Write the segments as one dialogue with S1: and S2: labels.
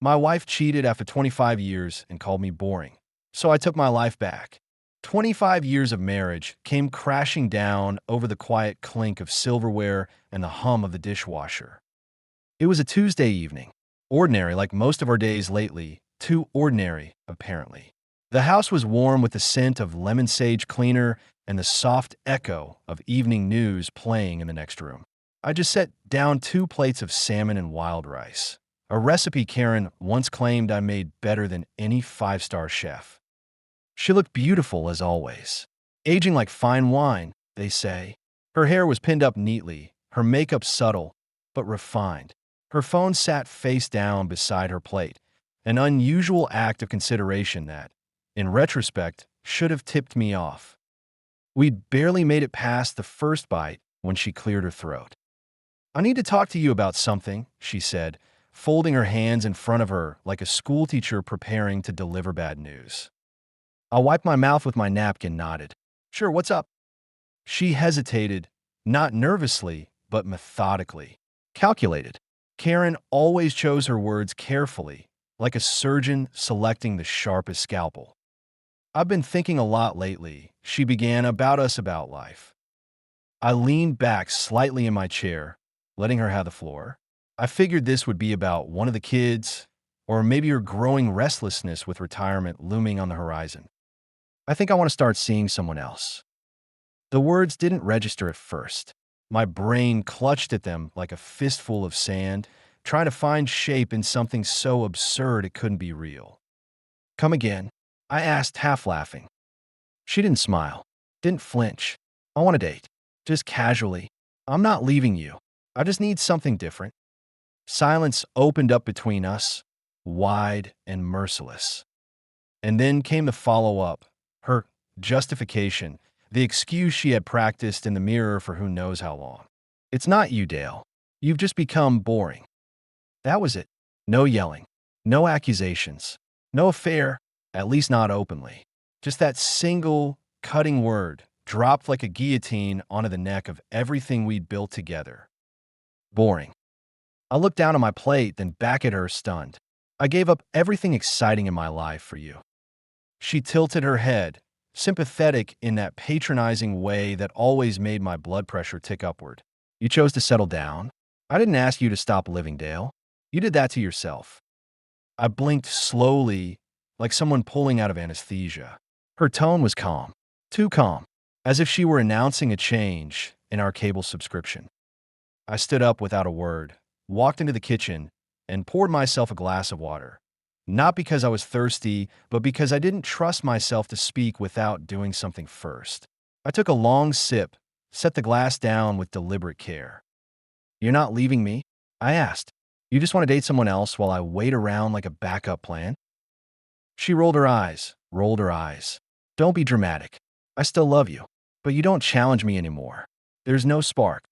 S1: My wife cheated after 25 years and called me boring. So I took my life back. 25 years of marriage came crashing down over the quiet clink of silverware and the hum of the dishwasher. It was a Tuesday evening. Ordinary like most of our days lately, too ordinary, apparently. The house was warm with the scent of lemon sage cleaner and the soft echo of evening news playing in the next room. I just set down 2 plates of salmon and wild rice, a recipe Karen once claimed I made better than any five-star chef. She looked beautiful as always, aging like fine wine, they say. Her hair was pinned up neatly, her makeup subtle but refined. Her phone sat face down beside her plate, an unusual act of consideration that, in retrospect, should have tipped me off. We'd barely made it past the first bite when she cleared her throat. "I need to talk to you about something," she said, folding her hands in front of her like a schoolteacher preparing to deliver bad news. I wiped my mouth with my napkin and nodded. "Sure, what's up?" She hesitated, not nervously, but methodically. Calculated. Karen always chose her words carefully, like a surgeon selecting the sharpest scalpel. "I've been thinking a lot lately," she began, about life. I leaned back slightly in my chair, letting her have the floor. I figured this would be about one of the kids, or maybe her growing restlessness with retirement looming on the horizon. "I think I want to start seeing someone else." The words didn't register at first. My brain clutched at them like a fistful of sand, trying to find shape in something so absurd it couldn't be real. "Come again?" I asked, half laughing. She didn't smile, didn't flinch. "I want a date. Just casually. I'm not leaving you. I just need something different." Silence opened up between us, wide and merciless. And then came the follow-up, her justification, the excuse she had practiced in the mirror for who knows how long. "It's not you, Dale. You've just become boring." That was it. No yelling, no accusations, no affair, at least not openly. Just that single, cutting word, dropped like a guillotine onto the neck of everything we'd built together. Boring. I looked down at my plate, then back at her, stunned. "I gave up everything exciting in my life for you." She tilted her head, sympathetic in that patronizing way that always made my blood pressure tick upward. "You chose to settle down. I didn't ask you to stop living, Dale. You did that to yourself." I blinked slowly, like someone pulling out of anesthesia. Her tone was calm, too calm, as if she were announcing a change in our cable subscription. I stood up without a word, walked into the kitchen, and poured myself a glass of water. Not because I was thirsty, but because I didn't trust myself to speak without doing something first. I took a long sip, set the glass down with deliberate care. "You're not leaving me?" I asked. "You just want to date someone else while I wait around like a backup plan?" She rolled her eyes, rolled her eyes. "Don't be dramatic. I still love you, but you don't challenge me anymore. There's no spark."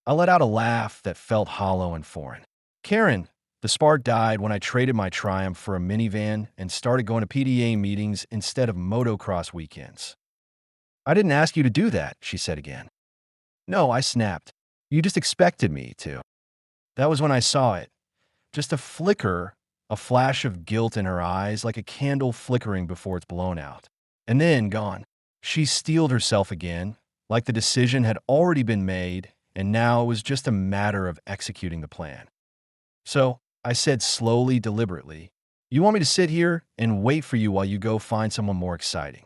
S1: I let out a laugh that felt hollow and foreign. "Karen, the spark died when I traded my Triumph for a minivan and started going to PDA meetings instead of motocross weekends." "I didn't ask you to do that," she said again. "No," I snapped. "You just expected me to." That was when I saw it. Just a flicker, a flash of guilt in her eyes, like a candle flickering before it's blown out. And then gone. She steeled herself again, like the decision had already been made, and now it was just a matter of executing the plan. "So," I said slowly, deliberately, "you want me to sit here and wait for you while you go find someone more exciting?"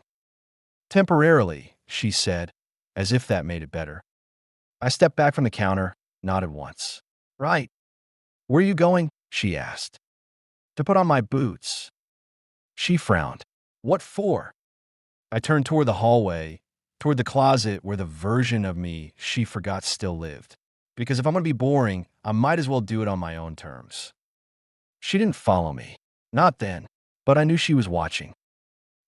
S1: "Temporarily," she said, as if that made it better. I stepped back from the counter, nodded once. "Right. Where are you going?" she asked. "To put on my boots." She frowned. "What for?" I turned toward the hallway, toward the closet where the version of me she forgot still lived. Because if I'm going to be boring, I might as well do it on my own terms. She didn't follow me. Not then. But I knew she was watching.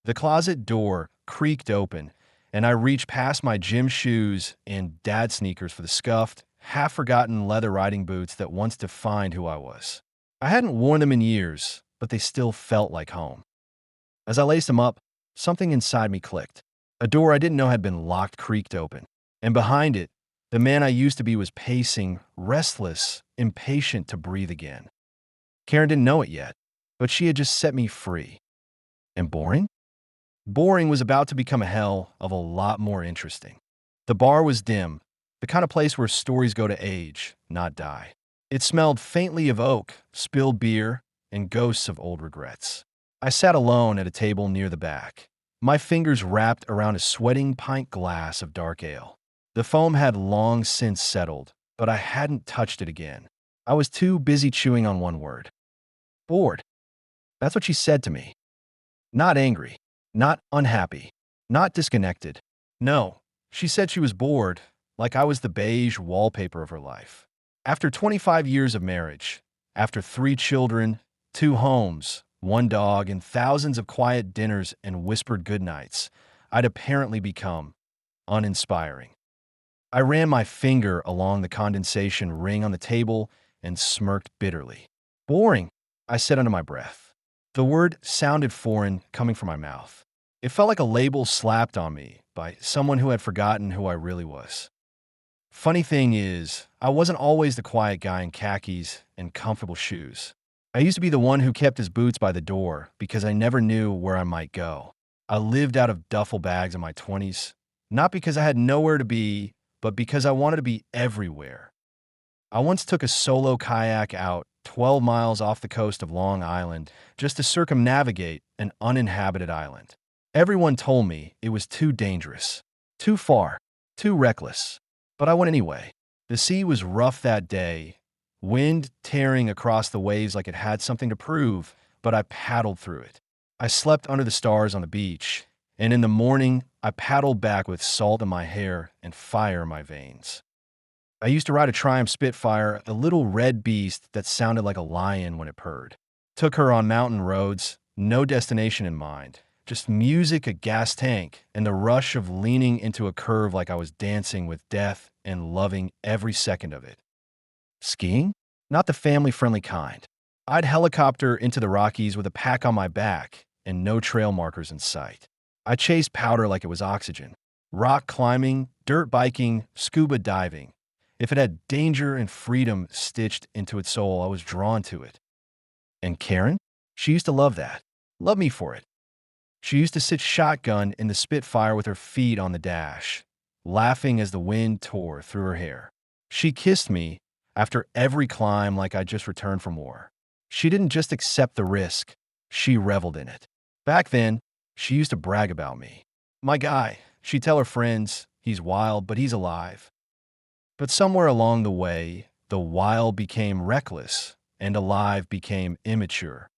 S1: The closet door creaked open, and I reached past my gym shoes and dad sneakers for the scuffed, half-forgotten leather riding boots that once defined who I was. I hadn't worn them in years, but they still felt like home. As I laced them up, something inside me clicked. A door I didn't know had been locked creaked open, and behind it, the man I used to be was pacing, restless, impatient to breathe again. Karen didn't know it yet, but she had just set me free. And boring? Boring was about to become a hell of a lot more interesting. The bar was dim, the kind of place where stories go to age, not die. It smelled faintly of oak, spilled beer, and ghosts of old regrets. I sat alone at a table near the back, my fingers wrapped around a sweating pint glass of dark ale. The foam had long since settled, but I hadn't touched it again. I was too busy chewing on one word. Bored. That's what she said to me. Not angry, not unhappy, not disconnected. No, she said she was bored, like I was the beige wallpaper of her life. After 25 years of marriage, after 3 children, 2 homes, 1 dog, and thousands of quiet dinners and whispered goodnights, I'd apparently become uninspiring. I ran my finger along the condensation ring on the table and smirked bitterly. Boring, I said under my breath. The word sounded foreign coming from my mouth. It felt like a label slapped on me by someone who had forgotten who I really was. Funny thing is, I wasn't always the quiet guy in khakis and comfortable shoes. I used to be the one who kept his boots by the door because I never knew where I might go. I lived out of duffel bags in my 20s, not because I had nowhere to be, but because I wanted to be everywhere. I once took a solo kayak out 12 miles off the coast of Long Island just to circumnavigate an uninhabited island. Everyone told me it was too dangerous, too far, too reckless. But I went anyway. The sea was rough that day, wind tearing across the waves like it had something to prove, but I paddled through it. I slept under the stars on the beach, and in the morning, I paddled back with salt in my hair and fire in my veins. I used to ride a Triumph Spitfire, a little red beast that sounded like a lion when it purred. Took her on mountain roads, no destination in mind. Just music, a gas tank, and the rush of leaning into a curve like I was dancing with death and loving every second of it. Skiing? Not the family-friendly kind. I'd helicopter into the Rockies with a pack on my back and no trail markers in sight. I chased powder like it was oxygen. Rock climbing, dirt biking, scuba diving. If it had danger and freedom stitched into its soul, I was drawn to it. And Karen? She used to love that. Love me for it. She used to sit shotgun in the Spitfire with her feet on the dash, laughing as the wind tore through her hair. She kissed me after every climb like I just returned from war. She didn't just accept the risk, she reveled in it. Back then, she used to brag about me. My guy, she'd tell her friends, he's wild, but he's alive. But somewhere along the way, the wild became reckless and alive became immature.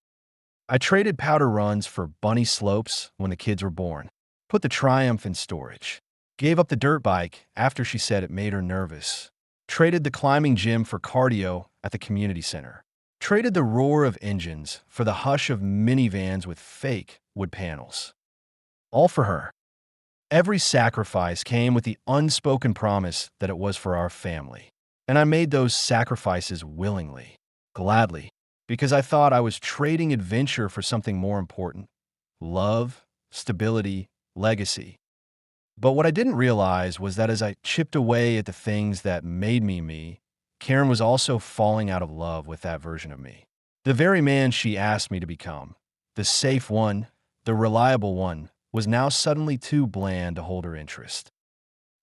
S1: I traded powder runs for bunny slopes when the kids were born, put the Triumph in storage, gave up the dirt bike after she said it made her nervous, traded the climbing gym for cardio at the community center, traded the roar of engines for the hush of minivans with fake wood panels. All for her. Every sacrifice came with the unspoken promise that it was for our family. And I made those sacrifices willingly, gladly, because I thought I was trading adventure for something more important: love, stability, legacy. But what I didn't realize was that as I chipped away at the things that made me me, Karen was also falling out of love with that version of me. The very man she asked me to become, the safe one, the reliable one, was now suddenly too bland to hold her interest.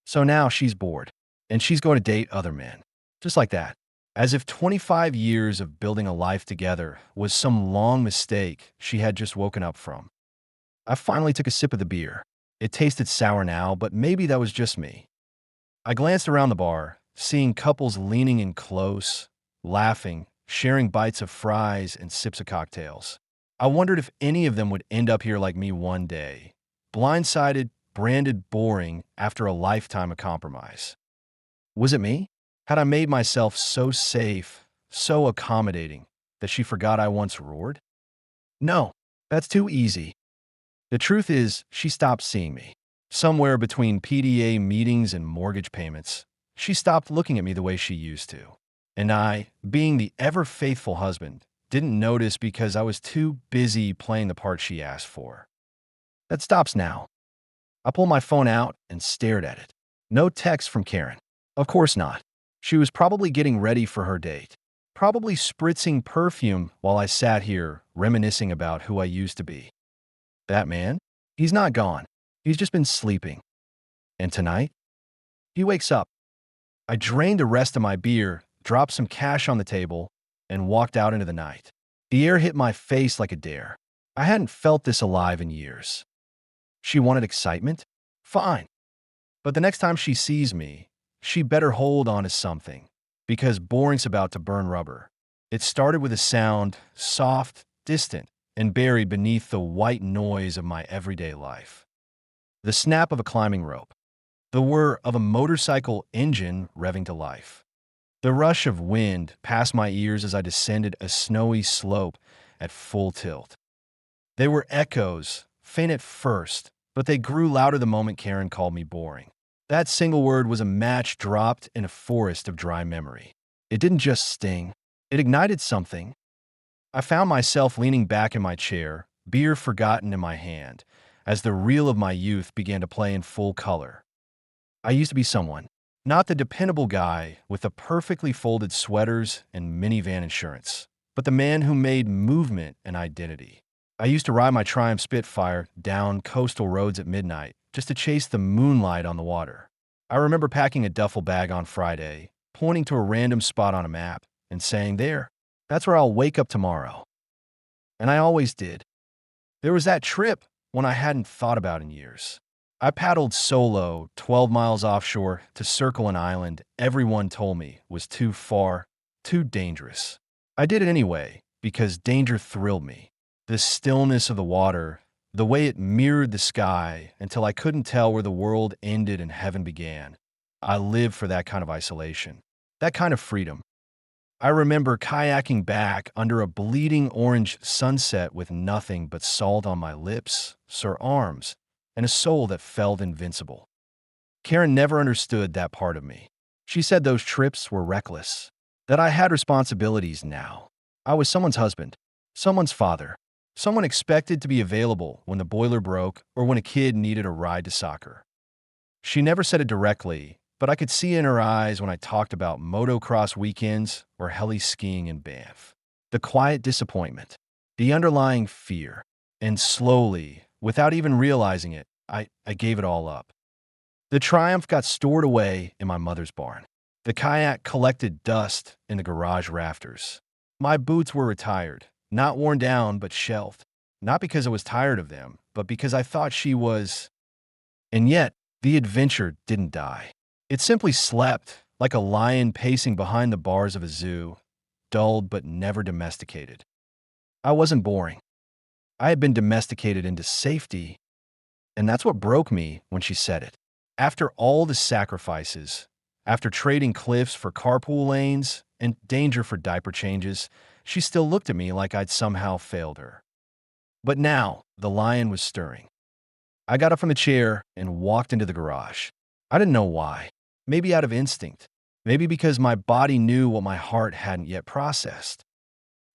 S1: So now she's bored, and she's going to date other men. Just like that. As if 25 years of building a life together was some long mistake she had just woken up from. I finally took a sip of the beer. It tasted sour now, but maybe that was just me. I glanced around the bar, seeing couples leaning in close, laughing, sharing bites of fries and sips of cocktails. I wondered if any of them would end up here like me one day, blindsided, branded boring after a lifetime of compromise. Was it me? Had I made myself so safe, so accommodating, that she forgot I once roared? No, that's too easy. The truth is, she stopped seeing me. Somewhere between PDA meetings and mortgage payments, she stopped looking at me the way she used to. And I, being the ever-faithful husband, didn't notice because I was too busy playing the part she asked for. That stops now. I pulled my phone out and stared at it. No text from Karen. Of course not. She was probably getting ready for her date. probably spritzing perfume while I sat here reminiscing about who I used to be. That man? He's not gone. He's just been sleeping. And tonight? He wakes up. I drained the rest of my beer, dropped some cash on the table, and walked out into the night. The air hit my face like a dare. I hadn't felt this alive in years. She wanted excitement? Fine. But the next time she sees me, she better hold on to something, because boring's about to burn rubber. It started with a sound, soft, distant, and buried beneath the white noise of my everyday life. The snap of a climbing rope. The whir of a motorcycle engine revving to life. The rush of wind past my ears as I descended a snowy slope at full tilt. They were echoes, faint at first, but they grew louder the moment Karen called me boring. That single word was a match dropped in a forest of dry memory. It didn't just sting. It ignited something. I found myself leaning back in my chair, beer forgotten in my hand, as the reel of my youth began to play in full color. I used to be someone, not the dependable guy with the perfectly folded sweaters and minivan insurance, but the man who made movement an identity. I used to ride my Triumph Spitfire down coastal roads at midnight just to chase the moonlight on the water. I remember packing a duffel bag on Friday, pointing to a random spot on a map, and saying, "There, that's where I'll wake up tomorrow." And I always did. There was that trip when I hadn't thought about in years. I paddled solo 12 miles offshore to circle an island everyone told me was too far, too dangerous. I did it anyway because danger thrilled me. The stillness of the water, the way it mirrored the sky until I couldn't tell where the world ended and heaven began. I lived for that kind of isolation, that kind of freedom. I remember kayaking back under a bleeding orange sunset with nothing but salt on my lips, sore arms, and a soul that felt invincible. Karen never understood that part of me. She said those trips were reckless, that I had responsibilities now. I was someone's husband, someone's father, someone expected to be available when the boiler broke or when a kid needed a ride to soccer. She never said it directly, but I could see in her eyes when I talked about motocross weekends or heli skiing in Banff. The quiet disappointment, the underlying fear, and slowly, without even realizing it, I gave it all up. The Triumph got stored away in my mother's barn. The kayak collected dust in the garage rafters. My boots were retired, not worn down but shelved, not because I was tired of them, but because I thought she was. And yet, the adventure didn't die. It simply slept, like a lion pacing behind the bars of a zoo, dulled but never domesticated. I wasn't boring. I had been domesticated into safety, and that's what broke me when she said it. After all the sacrifices, after trading cliffs for carpool lanes and danger for diaper changes, she still looked at me like I'd somehow failed her. But now, the lion was stirring. I got up from the chair and walked into the garage. I didn't know why. Maybe out of instinct. Maybe because my body knew what my heart hadn't yet processed.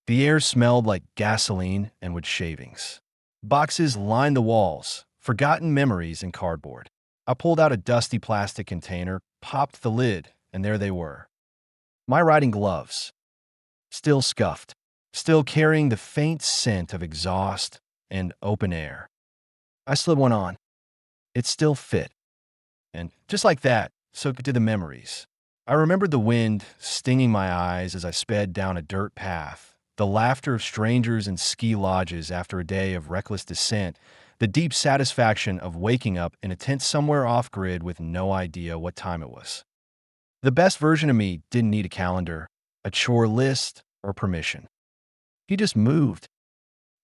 S1: The air smelled like gasoline and wood shavings. Boxes lined the walls, forgotten memories and cardboard. I pulled out a dusty plastic container, popped the lid, and there they were. My riding gloves. Still scuffed. Still carrying the faint scent of exhaust and open air. I slid one on. It still fit. And just like that, so did the memories. I remembered the wind stinging my eyes as I sped down a dirt path, the laughter of strangers in ski lodges after a day of reckless descent, the deep satisfaction of waking up in a tent somewhere off-grid with no idea what time it was. The best version of me didn't need a calendar, a chore list, or permission. He just moved.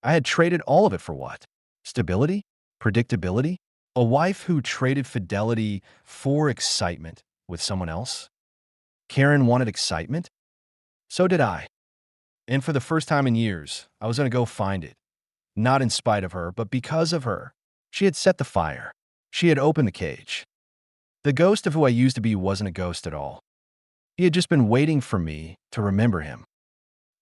S1: I had traded all of it for what? Stability? Predictability? A wife who traded fidelity for excitement with someone else? Karen wanted excitement? So did I. And for the first time in years, I was going to go find it. Not in spite of her, but because of her. She had set the fire. She had opened the cage. The ghost of who I used to be wasn't a ghost at all. He had just been waiting for me to remember him.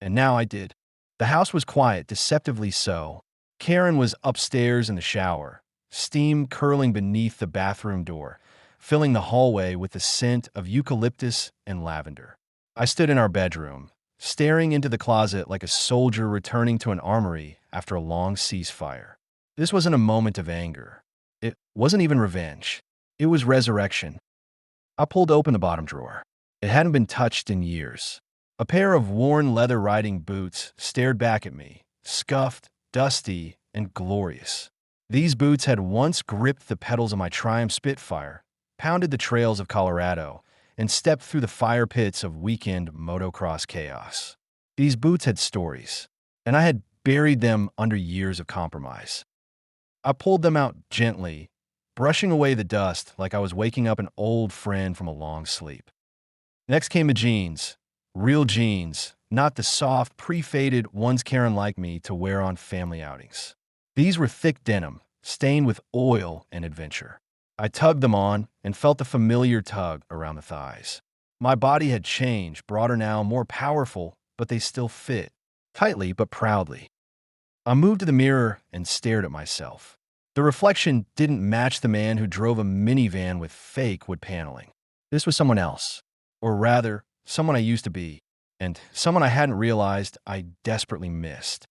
S1: And now I did. The house was quiet, deceptively so. Karen was upstairs in the shower, steam curling beneath the bathroom door, filling the hallway with the scent of eucalyptus and lavender. I stood in our bedroom, staring into the closet like a soldier returning to an armory after a long ceasefire. This wasn't a moment of anger. It wasn't even revenge. It was resurrection. I pulled open the bottom drawer. It hadn't been touched in years. A pair of worn leather riding boots stared back at me, scuffed, dusty, and glorious. These boots had once gripped the pedals of my Triumph Spitfire, pounded the trails of Colorado, and stepped through the fire pits of weekend motocross chaos. These boots had stories, and I had buried them under years of compromise. I pulled them out gently, brushing away the dust like I was waking up an old friend from a long sleep. Next came the jeans. Real jeans, not the soft, pre-faded ones Karen liked me to wear on family outings. These were thick denim, stained with oil and adventure. I tugged them on and felt the familiar tug around the thighs. My body had changed, broader now, more powerful, but they still fit, tightly but proudly. I moved to the mirror and stared at myself. The reflection didn't match the man who drove a minivan with fake wood paneling. This was someone else, or rather, someone I used to be, and someone I hadn't realized I desperately missed.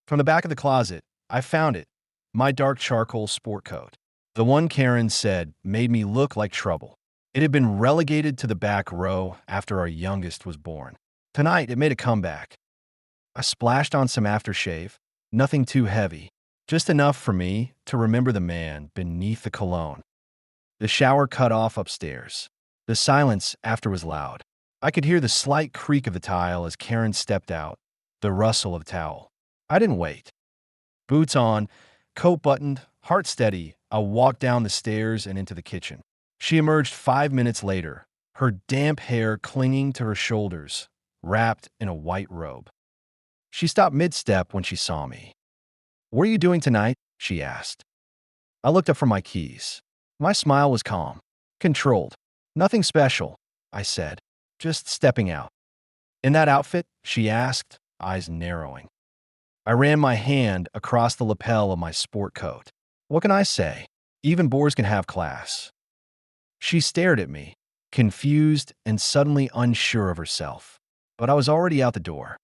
S1: From the back of the closet, I found it, my dark charcoal sport coat. The one Karen said made me look like trouble. It had been relegated to the back row after our youngest was born. Tonight, it made a comeback. I splashed on some aftershave, nothing too heavy, just enough for me to remember the man beneath the cologne. The shower cut off upstairs. The silence after was loud. I could hear the slight creak of the tile as Karen stepped out, the rustle of a towel. I didn't wait. Boots on, coat buttoned, heart steady, I walked down the stairs and into the kitchen. She emerged 5 minutes later, her damp hair clinging to her shoulders, wrapped in a white robe. She stopped mid-step when she saw me. "What are you doing tonight?" she asked. I looked up from my keys. My smile was calm, controlled. "Nothing special," I said, "just stepping out." "In that outfit?" she asked, eyes narrowing. I ran my hand across the lapel of my sport coat. What can I say? Even bores can have class. She stared at me, confused and suddenly unsure of herself. But I was already out the door.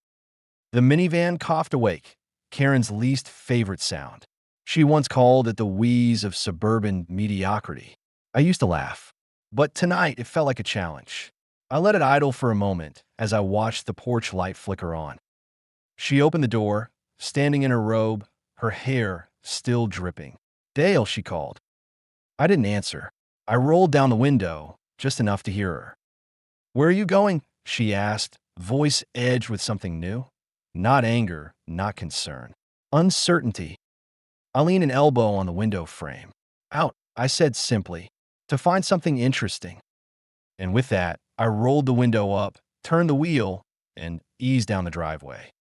S1: The minivan coughed awake, Karen's least favorite sound. She once called it the wheeze of suburban mediocrity. I used to laugh. But tonight it felt like a challenge. I let it idle for a moment as I watched the porch light flicker on. She opened the door, standing in her robe, her hair still dripping. "Dale," she called. I didn't answer. I rolled down the window, just enough to hear her. "Where are you going?" she asked, voice edged with something new. Not anger, not concern. Uncertainty. I leaned an elbow on the window frame. "Out," I said simply, "to find something interesting." And with that, I rolled the window up, turned the wheel, and eased down the driveway.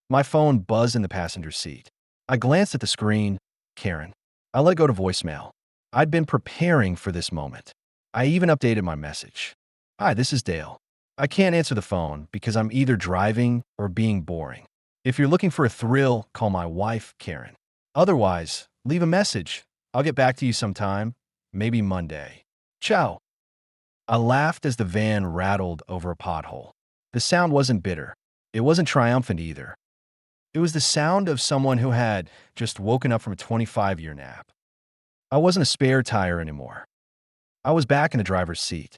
S1: My phone buzzed in the passenger seat. I glanced at the screen. Karen. I let it go to voicemail. I'd been preparing for this moment. I even updated my message. "Hi, this is Dale. I can't answer the phone because I'm either driving or being boring. If you're looking for a thrill, call my wife, Karen. Otherwise, leave a message. I'll get back to you sometime, maybe Monday. Ciao." I laughed as the van rattled over a pothole. The sound wasn't bitter. It wasn't triumphant either. It was the sound of someone who had just woken up from a 25-year nap. I wasn't a spare tire anymore. I was back in the driver's seat.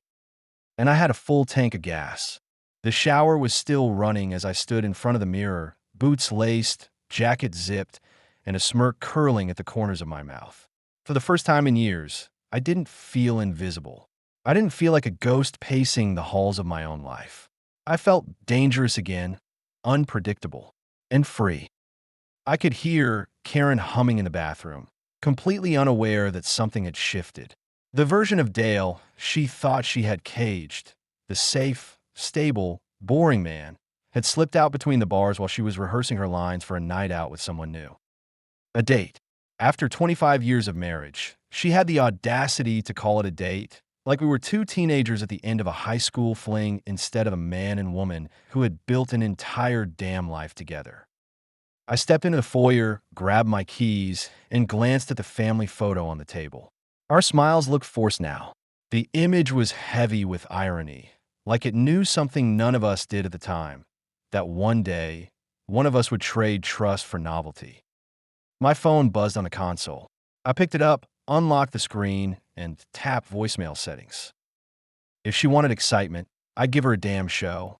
S1: And I had a full tank of gas. The shower was still running as I stood in front of the mirror, boots laced, jacket zipped, and a smirk curling at the corners of my mouth. For the first time in years, I didn't feel invisible. I didn't feel like a ghost pacing the halls of my own life. I felt dangerous again, unpredictable, and free. I could hear Karen humming in the bathroom, completely unaware that something had shifted. The version of Dale she thought she had caged, the safe, stable, boring man, had slipped out between the bars while she was rehearsing her lines for a night out with someone new. A date. After 25 years of marriage, she had the audacity to call it a date, like we were two teenagers at the end of a high school fling instead of a man and woman who had built an entire damn life together. I stepped into the foyer, grabbed my keys, and glanced at the family photo on the table. Our smiles looked forced now. The image was heavy with irony, like it knew something none of us did at the time, that one day, one of us would trade trust for novelty. My phone buzzed on the console. I picked it up, unlocked the screen, and tapped voicemail settings. If she wanted excitement, I'd give her a damn show.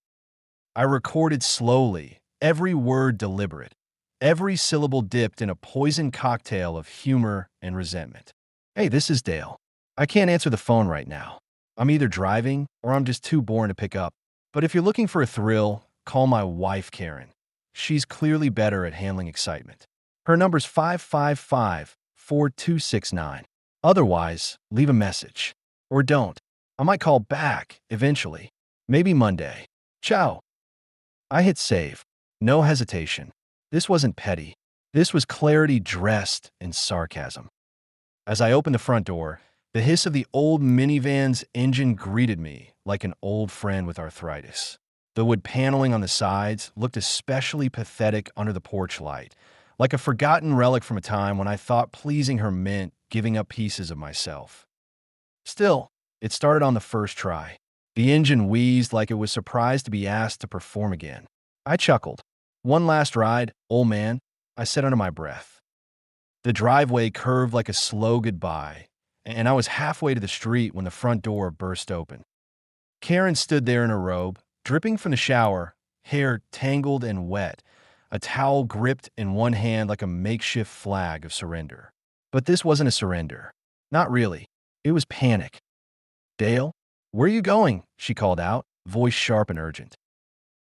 S1: I recorded slowly, every word deliberate, every syllable dipped in a poison cocktail of humor and resentment. Hey, this is Dale. I can't answer the phone right now. I'm either driving or I'm just too boring to pick up. But if you're looking for a thrill, call my wife, Karen. She's clearly better at handling excitement. Her number's 555-4269. Otherwise, leave a message. Or don't. I might call back eventually. Maybe Monday. Ciao. I hit save. No hesitation. This wasn't petty. This was clarity dressed in sarcasm. As I opened the front door, the hiss of the old minivan's engine greeted me like an old friend with arthritis. The wood paneling on the sides looked especially pathetic under the porch light, like a forgotten relic from a time when I thought pleasing her meant giving up pieces of myself. Still, it started on the first try. The engine wheezed like it was surprised to be asked to perform again. I chuckled. One last ride, old man, I said under my breath. The driveway curved like a slow goodbye, and I was halfway to the street when the front door burst open. Karen stood there in her robe, dripping from the shower, hair tangled and wet, a towel gripped in one hand like a makeshift flag of surrender. But this wasn't a surrender. Not really. It was panic. Dale, where are you going? She called out, voice sharp and urgent.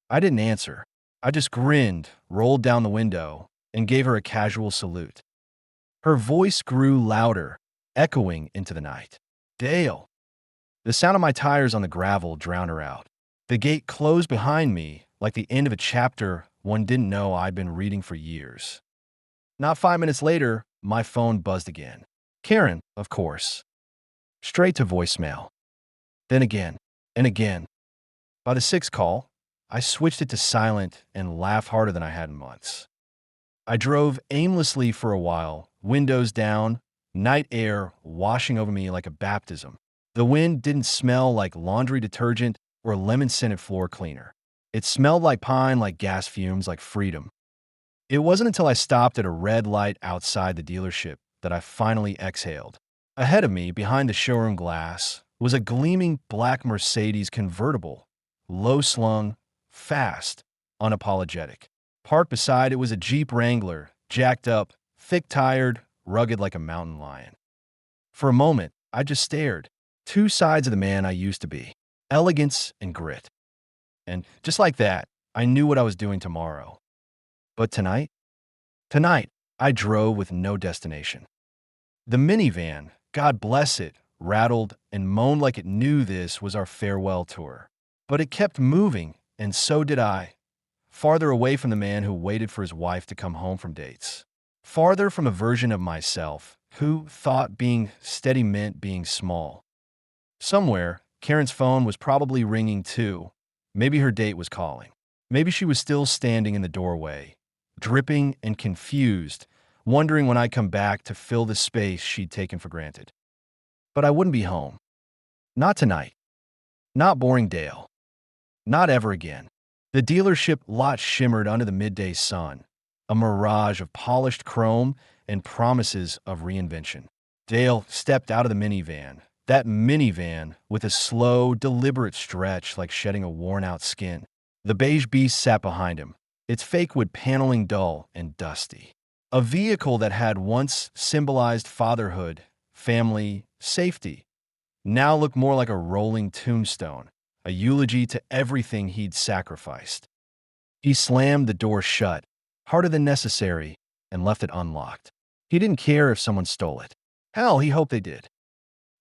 S1: I didn't answer. I just grinned, rolled down the window, and gave her a casual salute. Her voice grew louder, echoing into the night. Dale. The sound of my tires on the gravel drowned her out. The gate closed behind me like the end of a chapter one didn't know I'd been reading for years. Not 5 minutes later, my phone buzzed again. Karen, of course. Straight to voicemail. Then again, and again. By the sixth call, I switched it to silent and laughed harder than I had in months. I drove aimlessly for a while, windows down, night air washing over me like a baptism. The wind didn't smell like laundry detergent or lemon-scented floor cleaner. It smelled like pine, like gas fumes, like freedom. It wasn't until I stopped at a red light outside the dealership that I finally exhaled. Ahead of me, behind the showroom glass, was a gleaming black Mercedes convertible, low-slung, fast, unapologetic. Parked beside it was a Jeep Wrangler, jacked up, thick-tired, rugged like a mountain lion. For a moment, I just stared. Two sides of the man I used to be, elegance and grit. And just like that, I knew what I was doing tomorrow. But tonight, I drove with no destination. The minivan, God bless it, rattled and moaned like it knew this was our farewell tour. But it kept moving, and so did I. Farther away from the man who waited for his wife to come home from dates. Farther from a version of myself who thought being steady meant being small. Somewhere, Karen's phone was probably ringing too. Maybe her date was calling. Maybe she was still standing in the doorway, dripping and confused, wondering when I'd come back to fill the space she'd taken for granted. But I wouldn't be home. Not tonight. Not boring Dale. Not ever again. The dealership lot shimmered under the midday sun, a mirage of polished chrome and promises of reinvention. Dale stepped out of the minivan, that minivan with a slow, deliberate stretch like shedding a worn-out skin. The beige beast sat behind him, its fake wood paneling dull and dusty. A vehicle that had once symbolized fatherhood, family, safety, now looked more like a rolling tombstone, a eulogy to everything he'd sacrificed. He slammed the door shut, harder than necessary, and left it unlocked. He didn't care if someone stole it. Hell, he hoped they did.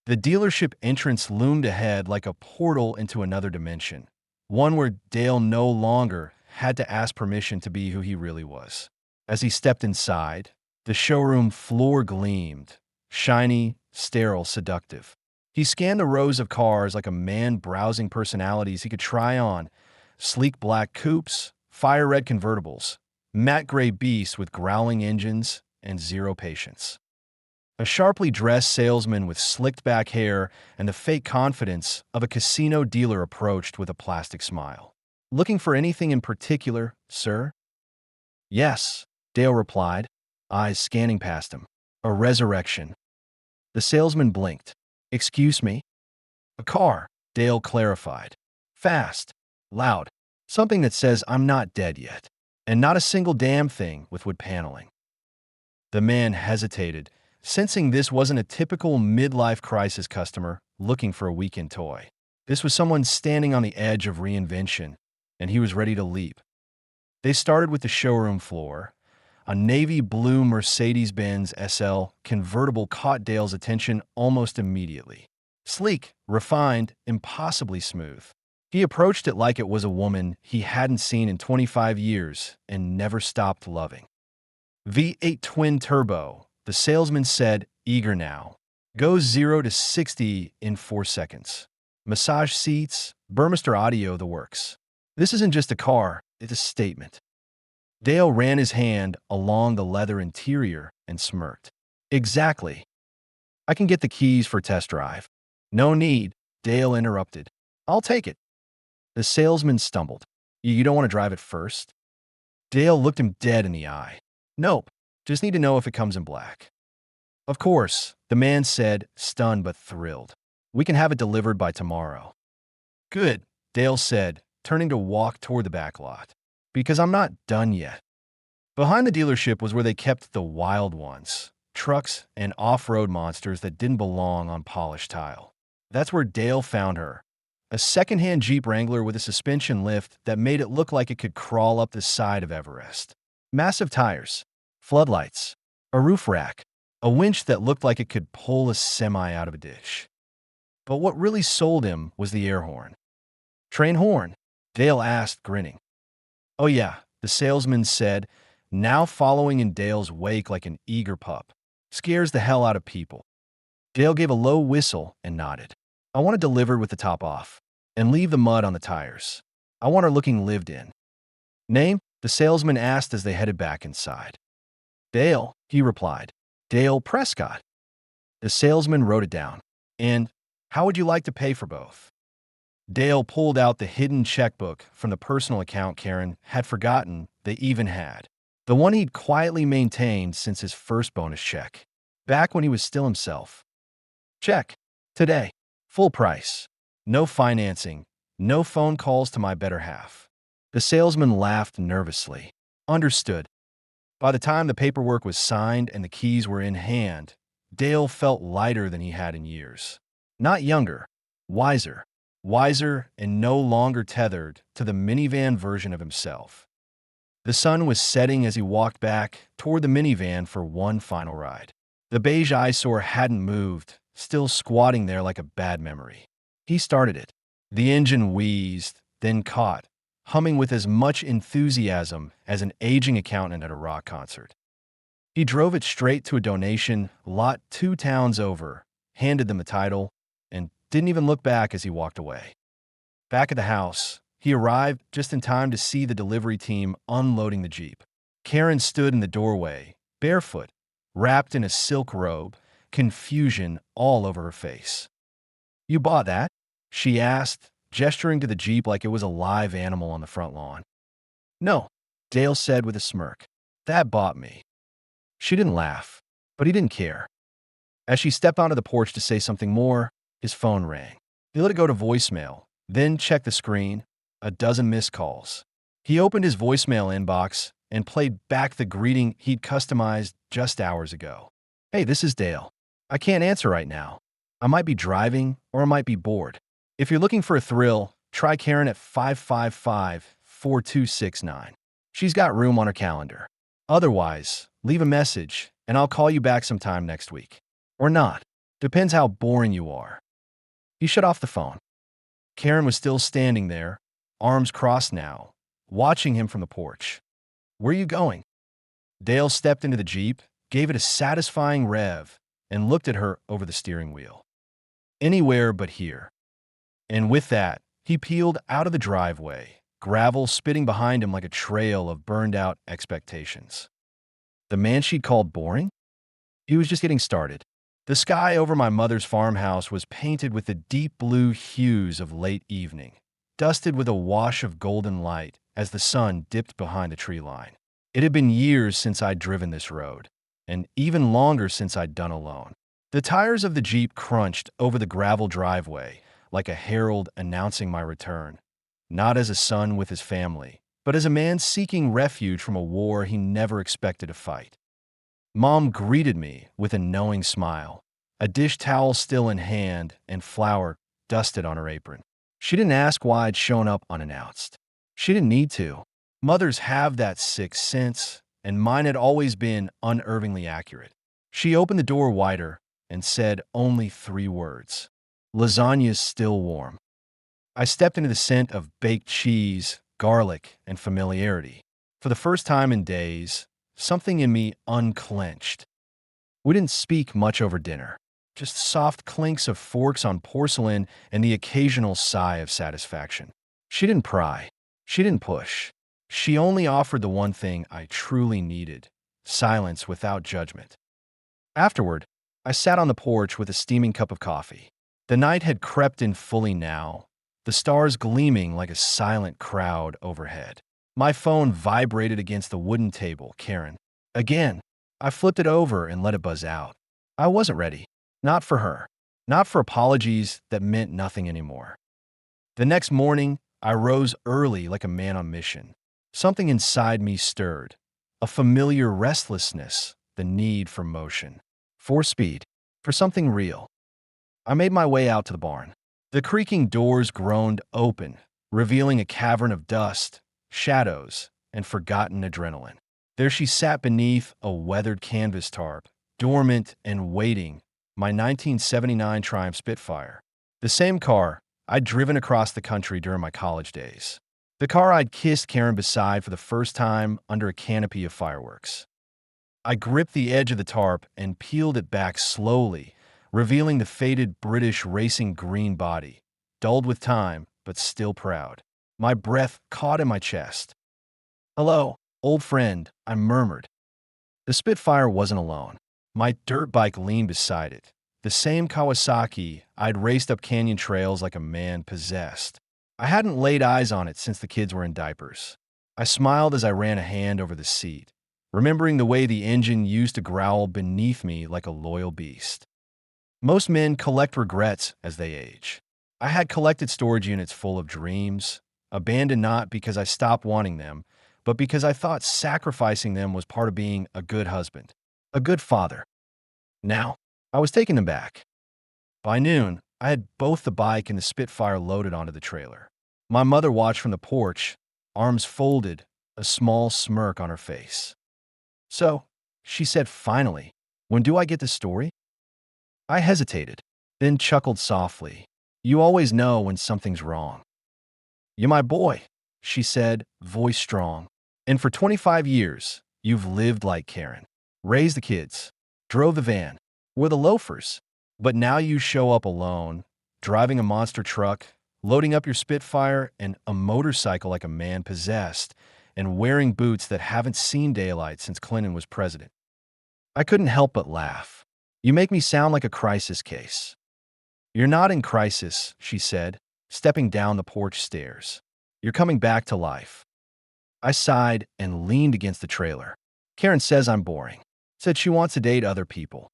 S1: The dealership entrance loomed ahead like a portal into another dimension, one where Dale no longer had to ask permission to be who he really was. As he stepped inside, the showroom floor gleamed, shiny, sterile, seductive. He scanned the rows of cars like a man browsing personalities he could try on: sleek black coupes, fire-red convertibles, matte gray beasts with growling engines and zero patience. A sharply dressed salesman with slicked-back hair and the fake confidence of a casino dealer approached with a plastic smile. Looking for anything in particular, sir? Yes, Dale replied, eyes scanning past him. A resurrection. The salesman blinked. Excuse me? A car, Dale clarified. Fast, loud, something that says I'm not dead yet. And not a single damn thing with wood paneling. The man hesitated, sensing this wasn't a typical midlife crisis customer looking for a weekend toy. This was someone standing on the edge of reinvention, and he was ready to leap. They started with the showroom floor. A navy blue Mercedes-Benz SL convertible caught Dale's attention almost immediately. Sleek, refined, impossibly smooth. He approached it like it was a woman he hadn't seen in 25 years and never stopped loving. V8 twin turbo, the salesman said, eager now. Goes 0 to 60 in 4 seconds. Massage seats, Burmester audio, the works. This isn't just a car, it's a statement. Dale ran his hand along the leather interior and smirked. Exactly. I can get the keys for test drive. No need, Dale interrupted. I'll take it. The salesman stumbled. You don't want to drive it first? Dale looked him dead in the eye. Nope, just need to know if it comes in black. Of course, the man said, stunned but thrilled. We can have it delivered by tomorrow. Good, Dale said, turning to walk toward the back lot. Because I'm not done yet. Behind the dealership was where they kept the wild ones, trucks and off-road monsters that didn't belong on polished tile. That's where Dale found her. A second-hand Jeep Wrangler with a suspension lift that made it look like it could crawl up the side of Everest. Massive tires, floodlights, a roof rack, a winch that looked like it could pull a semi out of a ditch. But what really sold him was the air horn. Train horn? Dale asked, grinning. Oh yeah, the salesman said, now following in Dale's wake like an eager pup. Scares the hell out of people. Dale gave a low whistle and nodded. I want it delivered with the top off, and leave the mud on the tires. I want her looking lived in. Name? The salesman asked as they headed back inside. Dale, he replied. Dale Prescott. The salesman wrote it down. And how would you like to pay for both? Dale pulled out the hidden checkbook from the personal account Karen had forgotten they even had. The one he'd quietly maintained since his first bonus check. Back when he was still himself. Check. Today. Full price. No financing. No phone calls to my better half. The salesman laughed nervously. Understood. By the time the paperwork was signed and the keys were in hand, Dale felt lighter than he had in years. Not younger. Wiser. Wiser and no longer tethered to the minivan version of himself. The sun was setting as he walked back toward the minivan for one final ride. The beige eyesore hadn't moved, still squatting there like a bad memory. He started it. The engine wheezed, then caught, humming with as much enthusiasm as an aging accountant at a rock concert. He drove it straight to a donation lot 2 towns over, handed them the title, and didn't even look back as he walked away. Back at the house, he arrived just in time to see the delivery team unloading the Jeep. Karen stood in the doorway, barefoot, wrapped in a silk robe, confusion all over her face. You bought that? She asked, gesturing to the Jeep like it was a live animal on the front lawn. No, Dale said with a smirk. That bought me. She didn't laugh, but he didn't care. As she stepped onto the porch to say something more, his phone rang. He let it go to voicemail, then checked the screen, a dozen missed calls. He opened his voicemail inbox and played back the greeting he'd customized just hours ago. Hey, this is Dale. I can't answer right now. I might be driving or I might be bored. If you're looking for a thrill, try Karen at 555-4269. She's got room on her calendar. Otherwise, leave a message and I'll call you back sometime next week. Or not. Depends how boring you are. He shut off the phone. Karen was still standing there, arms crossed now, watching him from the porch. Where are you going? Dale stepped into the Jeep, gave it a satisfying rev, and looked at her over the steering wheel. Anywhere but here. And with that, he peeled out of the driveway, gravel spitting behind him like a trail of burned-out expectations. The man she'd called boring? He was just getting started. The sky over my mother's farmhouse was painted with the deep blue hues of late evening, dusted with a wash of golden light as the sun dipped behind the tree line. It had been years since I'd driven this road, and even longer since I'd done alone. The tires of the Jeep crunched over the gravel driveway like a herald announcing my return, not as a son with his family, but as a man seeking refuge from a war he never expected to fight. Mom greeted me with a knowing smile, a dish towel still in hand and flour dusted on her apron. She didn't ask why I'd shown up unannounced. She didn't need to. Mothers have that sixth sense, and mine had always been unervingly accurate. She opened the door wider and said only 3 words. Lasagna's still warm. I stepped into the scent of baked cheese, garlic, and familiarity. For the first time in days, something in me unclenched. We didn't speak much over dinner, just soft clinks of forks on porcelain and the occasional sigh of satisfaction. She didn't pry. She didn't push. She only offered the one thing I truly needed: silence without judgment. Afterward, I sat on the porch with a steaming cup of coffee. The night had crept in fully now, the stars gleaming like a silent crowd overhead. My phone vibrated against the wooden table. Karen. Again. I flipped it over and let it buzz out. I wasn't ready. Not for her. Not for apologies that meant nothing anymore. The next morning, I rose early like a man on mission. Something inside me stirred. A familiar restlessness, the need for motion. For speed. For something real. I made my way out to the barn. The creaking doors groaned open, revealing a cavern of dust, shadows, and forgotten adrenaline. There she sat beneath a weathered canvas tarp, dormant and waiting, my 1979 Triumph Spitfire. The same car I'd driven across the country during my college days. The car I'd kissed Karen beside for the first time under a canopy of fireworks. I gripped the edge of the tarp and peeled it back slowly, revealing the faded British racing green body, dulled with time, but still proud. My breath caught in my chest. "Hello, old friend," I murmured. The Spitfire wasn't alone. My dirt bike leaned beside it, the same Kawasaki I'd raced up canyon trails like a man possessed. I hadn't laid eyes on it since the kids were in diapers. I smiled as I ran a hand over the seat, remembering the way the engine used to growl beneath me like a loyal beast. Most men collect regrets as they age. I had collected storage units full of dreams, abandoned not because I stopped wanting them, but because I thought sacrificing them was part of being a good husband, a good father. Now, I was taking them back. By noon, I had both the bike and the Spitfire loaded onto the trailer. My mother watched from the porch, arms folded, a small smirk on her face. "So," she said finally, "when do I get the story?" I hesitated, then chuckled softly. "You always know when something's wrong." "You're my boy," she said, voice strong. "And for 25 years, you've lived like Karen. Raised the kids, drove the van, were the loafers. But now you show up alone, driving a monster truck, loading up your Spitfire and a motorcycle like a man possessed, and wearing boots that haven't seen daylight since Clinton was president." I couldn't help but laugh. "You make me sound like a crisis case." "You're not in crisis," she said, stepping down the porch stairs. "You're coming back to life." I sighed and leaned against the trailer. "Karen says I'm boring. Said she wants to date other people."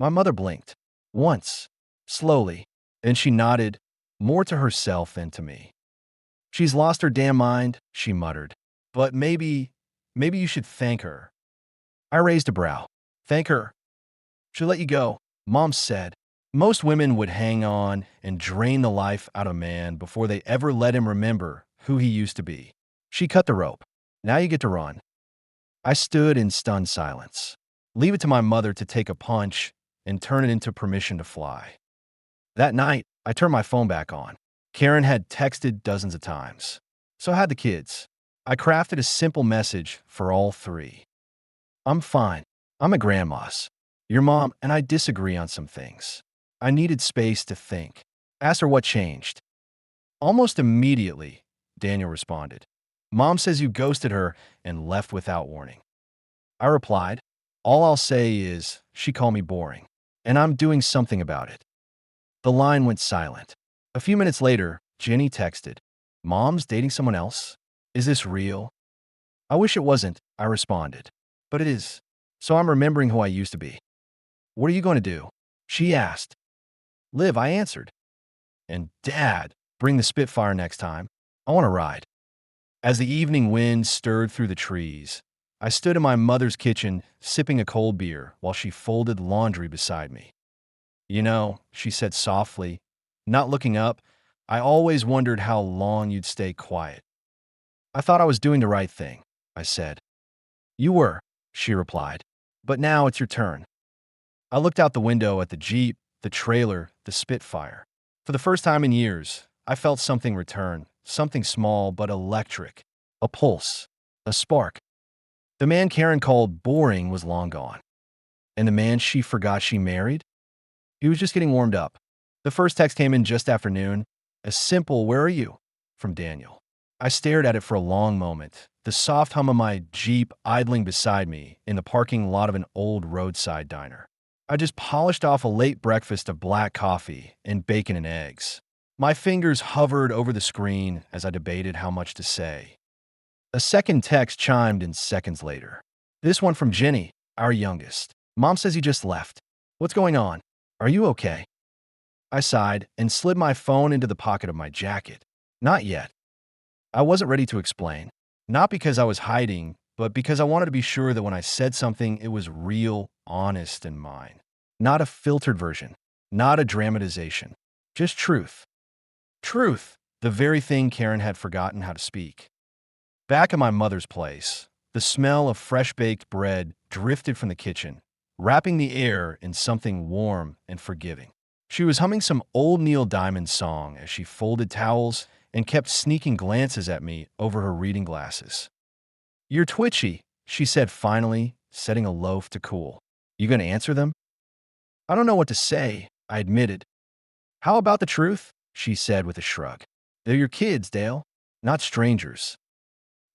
S1: My mother blinked. Once. Slowly. Then she nodded, more to herself than to me. "She's lost her damn mind," she muttered. "But maybe you should thank her." I raised a brow. "Thank her? She'll let you go," Mom said. "Most women would hang on and drain the life out of a man before they ever let him remember who he used to be. She cut the rope. Now you get to run." I stood in stunned silence. Leave it to my mother to take a punch and turn it into permission to fly. That night, I turned my phone back on. Karen had texted dozens of times. So had the kids. I crafted a simple message for all 3. "I'm fine. I'm at grandma's. Your mom and I disagree on some things." I needed space to think. Asked her what changed. "Almost immediately," Daniel responded. "Mom says you ghosted her and left without warning." I replied, "All I'll say is she called me boring, and I'm doing something about it." The line went silent. A few minutes later, Jenny texted, Mom's dating someone else? Is this real? I wish it wasn't, I responded. But it is. So I'm remembering who I used to be. What are you going to do? She asked. Live, I answered. And Dad, bring the Spitfire next time. I want to ride. As the evening wind stirred through the trees, I stood in my mother's kitchen sipping a cold beer while she folded laundry beside me. You know, she said softly, not looking up, I always wondered how long you'd stay quiet. I thought I was doing the right thing, I said. You were, she replied. But now it's your turn. I looked out the window at the Jeep, the trailer, the Spitfire. For the first time in years, I felt something return, something small but electric. A pulse, a spark. The man Karen called boring was long gone. And the man she forgot she married? He was just getting warmed up. The first text came in just after noon. A simple, "Where are you?" from Daniel. I stared at it for a long moment, the soft hum of my Jeep idling beside me in the parking lot of an old roadside diner. I just polished off a late breakfast of black coffee and bacon and eggs. My fingers hovered over the screen as I debated how much to say. A second text chimed in seconds later. This one from Jenny, our youngest. Mom says you just left. What's going on? Are you okay? I sighed and slid my phone into the pocket of my jacket. Not yet. I wasn't ready to explain. Not because I was hiding, but because I wanted to be sure that when I said something, it was real, honest, and mine. Not a filtered version. Not a dramatization. Just truth. Truth, the very thing Karen had forgotten how to speak. Back at my mother's place, the smell of fresh-baked bread drifted from the kitchen, wrapping the air in something warm and forgiving. She was humming some old Neil Diamond song as she folded towels and kept sneaking glances at me over her reading glasses. You're twitchy, she said finally, setting a loaf to cool. You gonna answer them? I don't know what to say, I admitted. How about the truth? She said with a shrug. They're your kids, Dale, not strangers.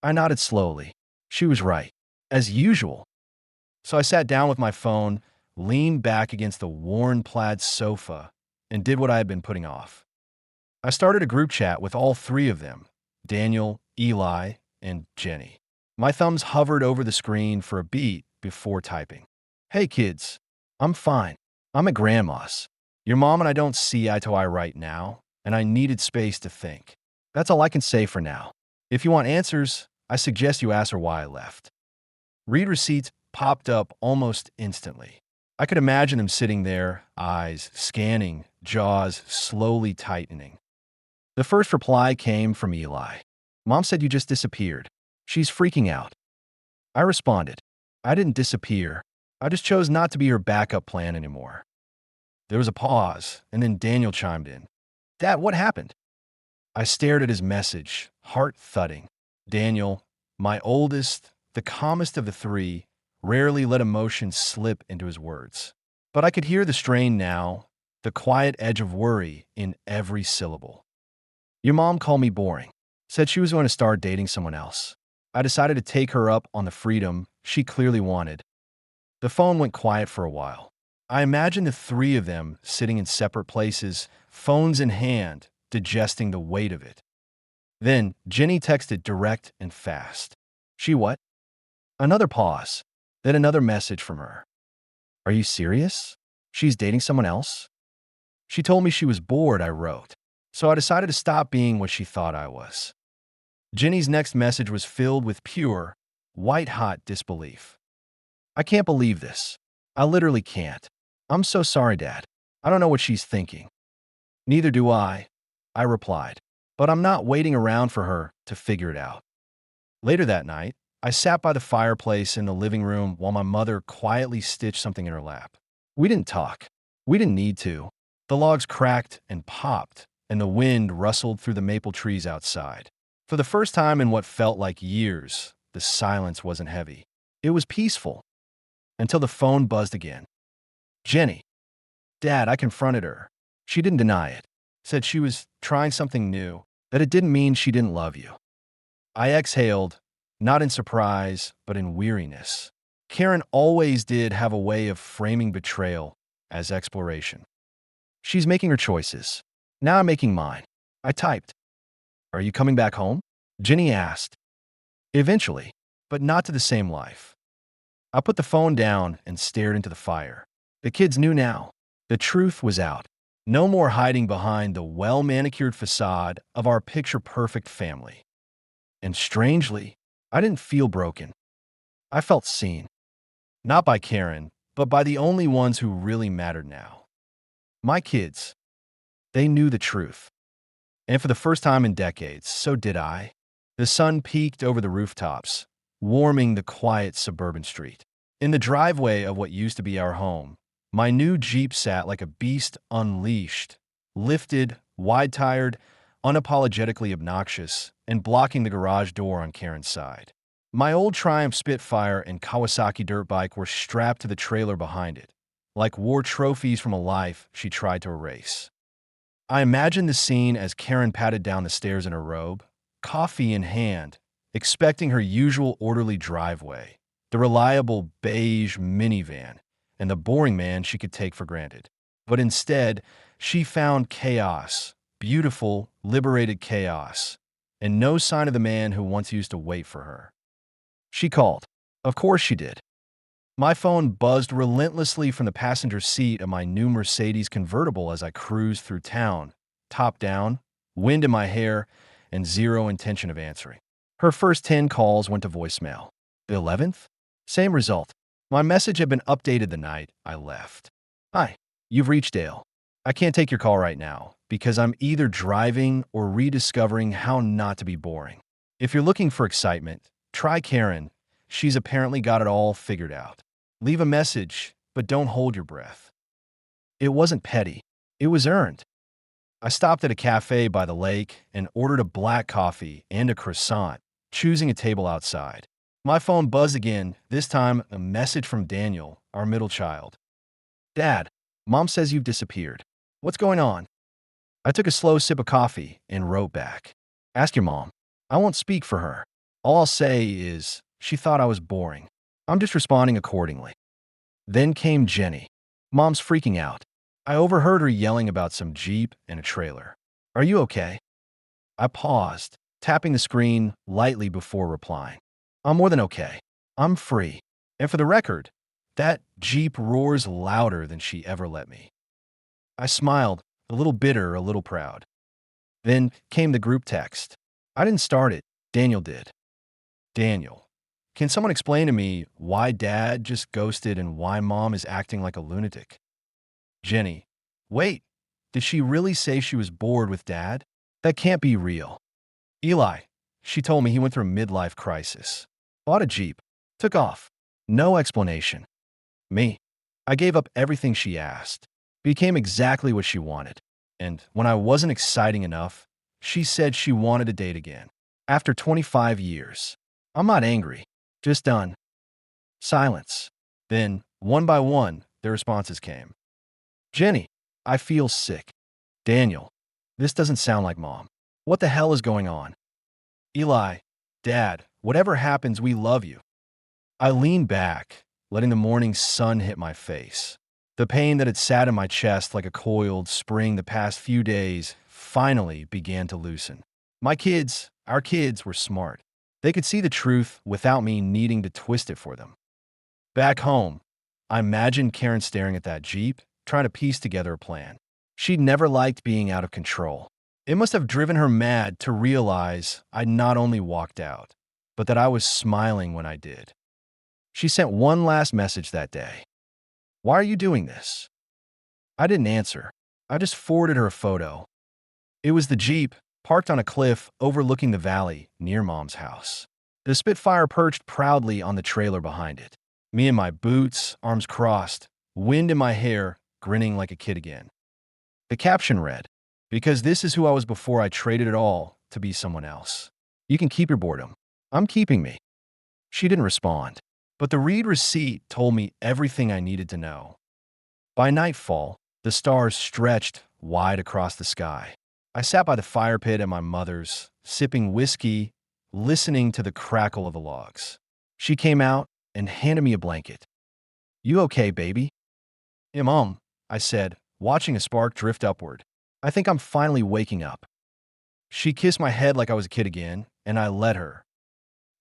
S1: I nodded slowly. She was right, as usual. So I sat down with my phone, leaned back against the worn plaid sofa, and did what I had been putting off. I started a group chat with all three of them, Daniel, Eli, and Jenny. My thumbs hovered over the screen for a beat before typing. Hey kids, I'm fine. I'm at Grandma's. Your mom and I don't see eye to eye right now, and I needed space to think. That's all I can say for now. If you want answers, I suggest you ask her why I left. Read receipts popped up almost instantly. I could imagine them sitting there, eyes scanning, jaws slowly tightening. The first reply came from Eli. Mom said you just disappeared. She's freaking out. I responded. I didn't disappear. I just chose not to be her backup plan anymore. There was a pause, and then Daniel chimed in. Dad, what happened? I stared at his message, heart thudding. Daniel, my oldest, the calmest of the three, rarely let emotion slip into his words. But I could hear the strain now, the quiet edge of worry in every syllable. Your mom called me boring, said she was going to start dating someone else. I decided to take her up on the freedom she clearly wanted. The phone went quiet for a while. I imagined the three of them sitting in separate places, phones in hand, digesting the weight of it. Then Jenny texted direct and fast. She what? Another pause, then another message from her. Are you serious? She's dating someone else? She told me she was bored, I wrote. So I decided to stop being what she thought I was. Jenny's next message was filled with pure, white-hot disbelief. I can't believe this. I literally can't. I'm so sorry, Dad. I don't know what she's thinking. Neither do I replied. But I'm not waiting around for her to figure it out. Later that night, I sat by the fireplace in the living room while my mother quietly stitched something in her lap. We didn't talk. We didn't need to. The logs cracked and popped, and the wind rustled through the maple trees outside. For the first time in what felt like years, the silence wasn't heavy. It was peaceful. Until the phone buzzed again. Jenny. Dad, I confronted her. She didn't deny it. Said she was trying something new, that it didn't mean she didn't love you. I exhaled, not in surprise, but in weariness. Karen always did have a way of framing betrayal as exploration. She's making her choices. Now I'm making mine. I typed. Are you coming back home? Jenny asked. Eventually, but not to the same life. I put the phone down and stared into the fire. The kids knew now. The truth was out. No more hiding behind the well-manicured facade of our picture-perfect family. And strangely, I didn't feel broken. I felt seen. Not by Karen, but by the only ones who really mattered now. My kids. They knew the truth. And for the first time in decades, so did I. The sun peeked over the rooftops, warming the quiet suburban street. In the driveway of what used to be our home, my new Jeep sat like a beast unleashed, lifted, wide-tired, unapologetically obnoxious, and blocking the garage door on Karen's side. My old Triumph Spitfire and Kawasaki dirt bike were strapped to the trailer behind it, like war trophies from a life she tried to erase. I imagined the scene as Karen patted down the stairs in her robe, coffee in hand, expecting her usual orderly driveway, the reliable beige minivan, and the boring man she could take for granted. But instead, she found chaos, beautiful, liberated chaos, and no sign of the man who once used to wait for her. She called. Of course she did. My phone buzzed relentlessly from the passenger seat of my new Mercedes convertible as I cruised through town, top down, wind in my hair, and zero intention of answering. Her first 10 calls went to voicemail. The 11th? Same result. My message had been updated the night I left. Hi, you've reached Dale. I can't take your call right now because I'm either driving or rediscovering how not to be boring. If you're looking for excitement, try Karen. She's apparently got it all figured out. Leave a message, but don't hold your breath. It wasn't petty. It was earned. I stopped at a cafe by the lake and ordered a black coffee and a croissant, choosing a table outside. My phone buzzed again, this time a message from Daniel, our middle child. Dad, Mom says you've disappeared. What's going on? I took a slow sip of coffee and wrote back. Ask your mom. I won't speak for her. All I'll say is, she thought I was boring. I'm just responding accordingly. Then came Jenny. Mom's freaking out. I overheard her yelling about some Jeep and a trailer. Are you okay? I paused, tapping the screen lightly before replying. I'm more than okay. I'm free. And for the record, that Jeep roars louder than she ever let me. I smiled, a little bitter, a little proud. Then came the group text. I didn't start it. Daniel did. Daniel, can someone explain to me why Dad just ghosted and why Mom is acting like a lunatic? Jenny, wait, did she really say she was bored with Dad? That can't be real. Eli, she told me he went through a midlife crisis. Bought a Jeep. Took off. No explanation. Me. I gave up everything she asked. Became exactly what she wanted. And when I wasn't exciting enough, she said she wanted to date again. After 25 years. I'm not angry. Just done. Silence. Then, one by one, the responses came. Jenny, I feel sick. Daniel, this doesn't sound like Mom. What the hell is going on? Eli, Dad, whatever happens, we love you. I leaned back, letting the morning sun hit my face. The pain that had sat in my chest like a coiled spring the past few days finally began to loosen. My kids, our kids, were smart. They could see the truth without me needing to twist it for them. Back home, I imagined Karen staring at that Jeep, trying to piece together a plan. She'd never liked being out of control. It must have driven her mad to realize I'd not only walked out, but that I was smiling when I did. She sent one last message that day. Why are you doing this? I didn't answer. I just forwarded her a photo. It was the Jeep, parked on a cliff overlooking the valley near Mom's house. The Spitfire perched proudly on the trailer behind it. Me in my boots, arms crossed, wind in my hair, grinning like a kid again. The caption read, because this is who I was before I traded it all to be someone else. You can keep your boredom. I'm keeping me. She didn't respond, but the read receipt told me everything I needed to know. By nightfall, the stars stretched wide across the sky. I sat by the fire pit at my mother's, sipping whiskey, listening to the crackle of the logs. She came out and handed me a blanket. You okay, baby? Yeah, Mom, I said, watching a spark drift upward. I think I'm finally waking up. She kissed my head like I was a kid again, and I let her.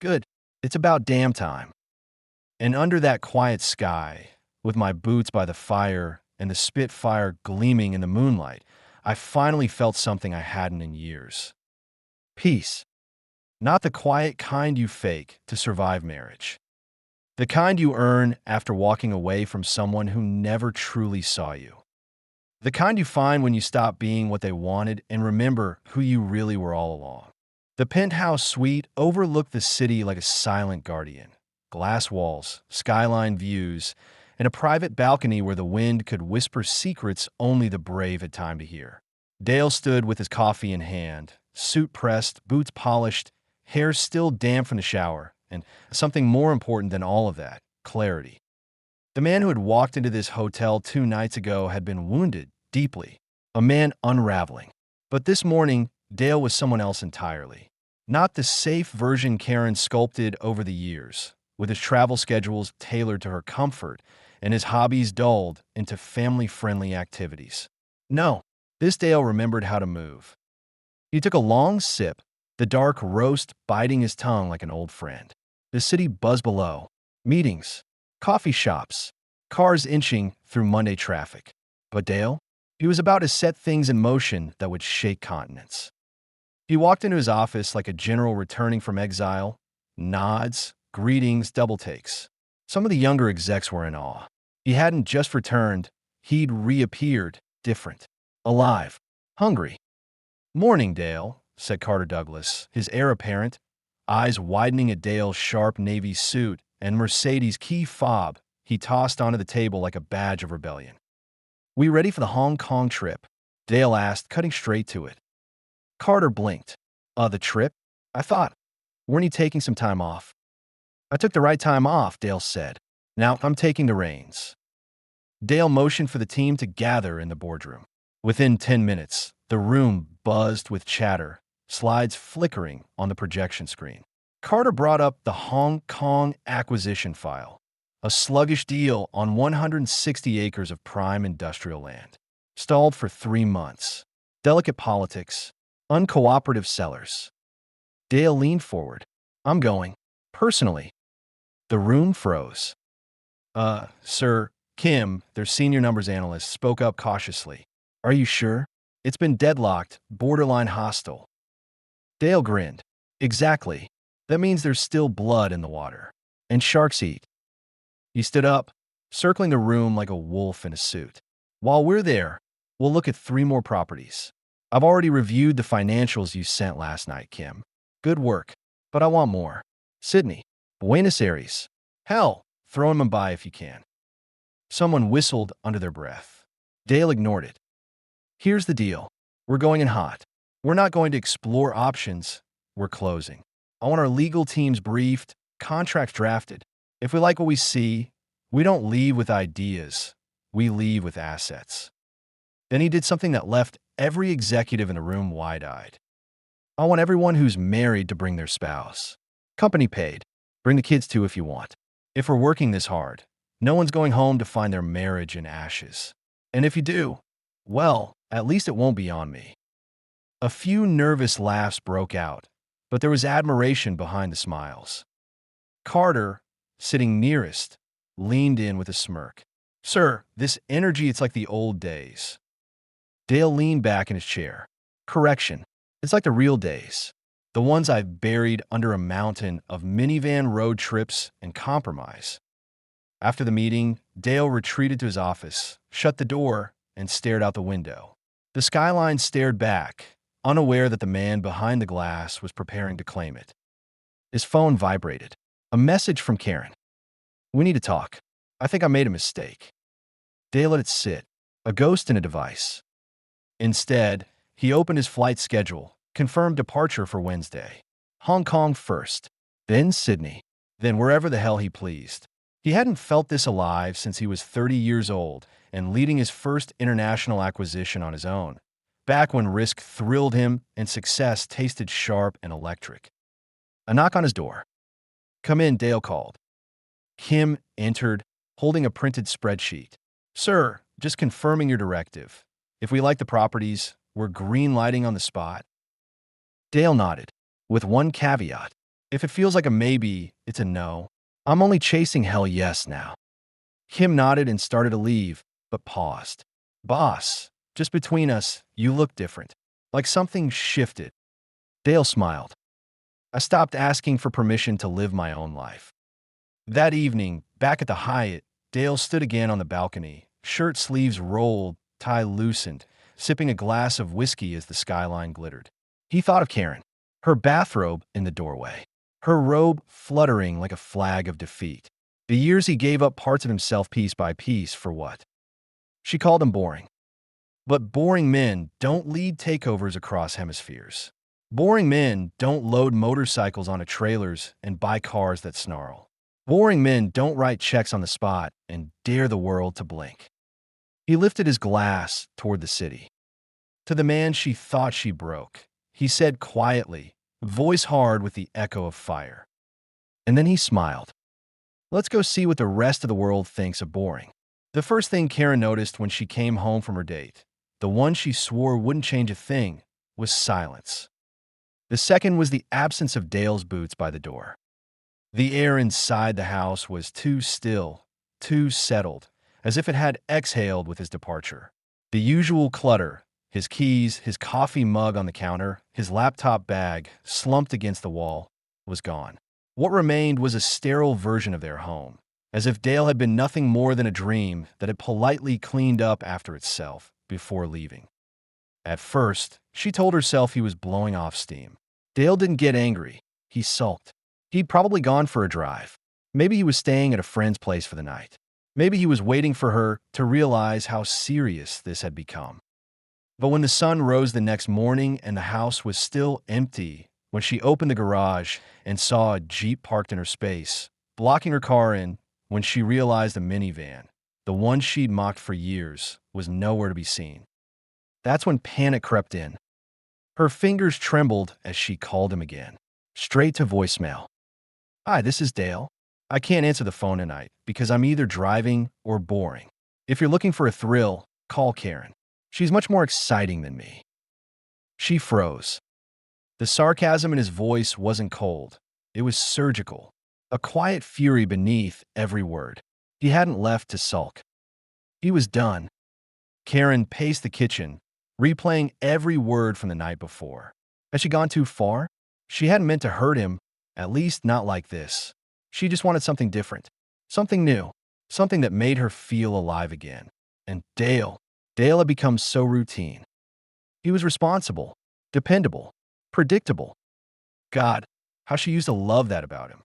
S1: Good. It's about damn time. And under that quiet sky, with my boots by the fire and the Spitfire gleaming in the moonlight, I finally felt something I hadn't in years. Peace. Not the quiet kind you fake to survive marriage. The kind you earn after walking away from someone who never truly saw you. The kind you find when you stop being what they wanted and remember who you really were all along. The penthouse suite overlooked the city like a silent guardian. Glass walls, skyline views, and a private balcony where the wind could whisper secrets only the brave had time to hear. Dale stood with his coffee in hand, suit pressed, boots polished, hair still damp from the shower, and something more important than all of that, clarity. The man who had walked into this hotel 2 nights ago had been wounded deeply, a man unraveling. But this morning, Dale was someone else entirely. Not the safe version Karen sculpted over the years, with his travel schedules tailored to her comfort and his hobbies dulled into family-friendly activities. No, this Dale remembered how to move. He took a long sip, the dark roast biting his tongue like an old friend. The city buzzed below. Meetings, coffee shops, cars inching through Monday traffic. But Dale? He was about to set things in motion that would shake continents. He walked into his office like a general returning from exile. Nods, greetings, double takes. Some of the younger execs were in awe. He hadn't just returned, he'd reappeared, different, alive, hungry. "Morning, Dale," said Carter Douglas, his heir apparent, eyes widening at Dale's sharp navy suit and Mercedes key fob he tossed onto the table like a badge of rebellion. "We ready for the Hong Kong trip?" Dale asked, cutting straight to it. Carter blinked. The trip? I thought. Weren't you taking some time off?" "I took the right time off," Dale said. "Now I'm taking the reins." Dale motioned for the team to gather in the boardroom. Within 10 minutes, the room buzzed with chatter, slides flickering on the projection screen. Carter brought up the Hong Kong acquisition file, a sluggish deal on 160 acres of prime industrial land. Stalled for 3 months. Delicate politics. Uncooperative sellers. Dale leaned forward. "I'm going. Personally." The room froze. Sir, Kim, their senior numbers analyst, spoke up cautiously. "Are you sure? It's been deadlocked, borderline hostile." Dale grinned. "Exactly. That means there's still blood in the water. And sharks eat." He stood up, circling the room like a wolf in a suit. "While we're there, we'll look at 3 more properties. I've already reviewed the financials you sent last night, Kim. Good work, but I want more. Sydney, Buenos Aires. Hell, throw them by if you can." Someone whistled under their breath. Dale ignored it. "Here's the deal. We're going in hot. We're not going to explore options. We're closing. I want our legal teams briefed, contracts drafted. If we like what we see, we don't leave with ideas. We leave with assets." Then he did something that left every executive in the room wide-eyed. "I want everyone who's married to bring their spouse. Company paid. Bring the kids too if you want. If we're working this hard, no one's going home to find their marriage in ashes. And if you do, well, at least it won't be on me." A few nervous laughs broke out, but there was admiration behind the smiles. Carter, sitting nearest, leaned in with a smirk. "Sir, this energy, it's like the old days." Dale leaned back in his chair. "Correction. It's like the real days. The ones I've buried under a mountain of minivan road trips and compromise." After the meeting, Dale retreated to his office, shut the door, and stared out the window. The skyline stared back, unaware that the man behind the glass was preparing to claim it. His phone vibrated. A message from Karen. "We need to talk. I think I made a mistake." Dale let it sit, a ghost in a device. Instead, he opened his flight schedule, confirmed departure for Wednesday. Hong Kong first, then Sydney, then wherever the hell he pleased. He hadn't felt this alive since he was 30 years old and leading his first international acquisition on his own, back when risk thrilled him and success tasted sharp and electric. A knock on his door. "Come in," Dale called. Kim entered, holding a printed spreadsheet. "Sir, just confirming your directive. If we like the properties, we're green lighting on the spot." Dale nodded, with one caveat. If it feels like a maybe, it's a no. I'm only chasing hell yes now. Kim nodded and started to leave, but paused. Boss, just between us, you look different. Like something shifted. Dale smiled. I stopped asking for permission to live my own life. That evening, back at the Hyatt, Dale stood again on the balcony, shirt sleeves rolled, tie loosened, sipping a glass of whiskey as the skyline glittered. He thought of Karen, her bathrobe in the doorway, her robe fluttering like a flag of defeat. The years he gave up parts of himself piece by piece for what? She called him boring. But boring men don't lead takeovers across hemispheres. Boring men don't load motorcycles onto trailers and buy cars that snarl. Boring men don't write checks on the spot and dare the world to blink. He lifted his glass toward the city. To the man she thought she broke, he said quietly, voice hard with the echo of fire. And then he smiled. Let's go see what the rest of the world thinks of boring. The first thing Karen noticed when she came home from her date, the one she swore wouldn't change a thing, was silence. The second was the absence of Dale's boots by the door. The air inside the house was too still, too settled, as if it had exhaled with his departure. The usual clutter, his keys, his coffee mug on the counter, his laptop bag slumped against the wall, was gone. What remained was a sterile version of their home, as if Dale had been nothing more than a dream that had politely cleaned up after itself before leaving. At first, she told herself he was blowing off steam. Dale didn't get angry. He sulked. He'd probably gone for a drive. Maybe he was staying at a friend's place for the night. Maybe he was waiting for her to realize how serious this had become. But when the sun rose the next morning and the house was still empty, when she opened the garage and saw a Jeep parked in her space, blocking her car in, when she realized the minivan, the one she'd mocked for years, was nowhere to be seen. That's when panic crept in. Her fingers trembled as she called him again, straight to voicemail. Hi, this is Dale. I can't answer the phone tonight because I'm either driving or boring. If you're looking for a thrill, call Karen. She's much more exciting than me. She froze. The sarcasm in his voice wasn't cold. It was surgical, a quiet fury beneath every word. He hadn't left to sulk. He was done. Karen paced the kitchen, replaying every word from the night before. Had she gone too far? She hadn't meant to hurt him, at least not like this. She just wanted something different, something new, something that made her feel alive again. And Dale had become so routine. He was responsible, dependable, predictable. God, how she used to love that about him.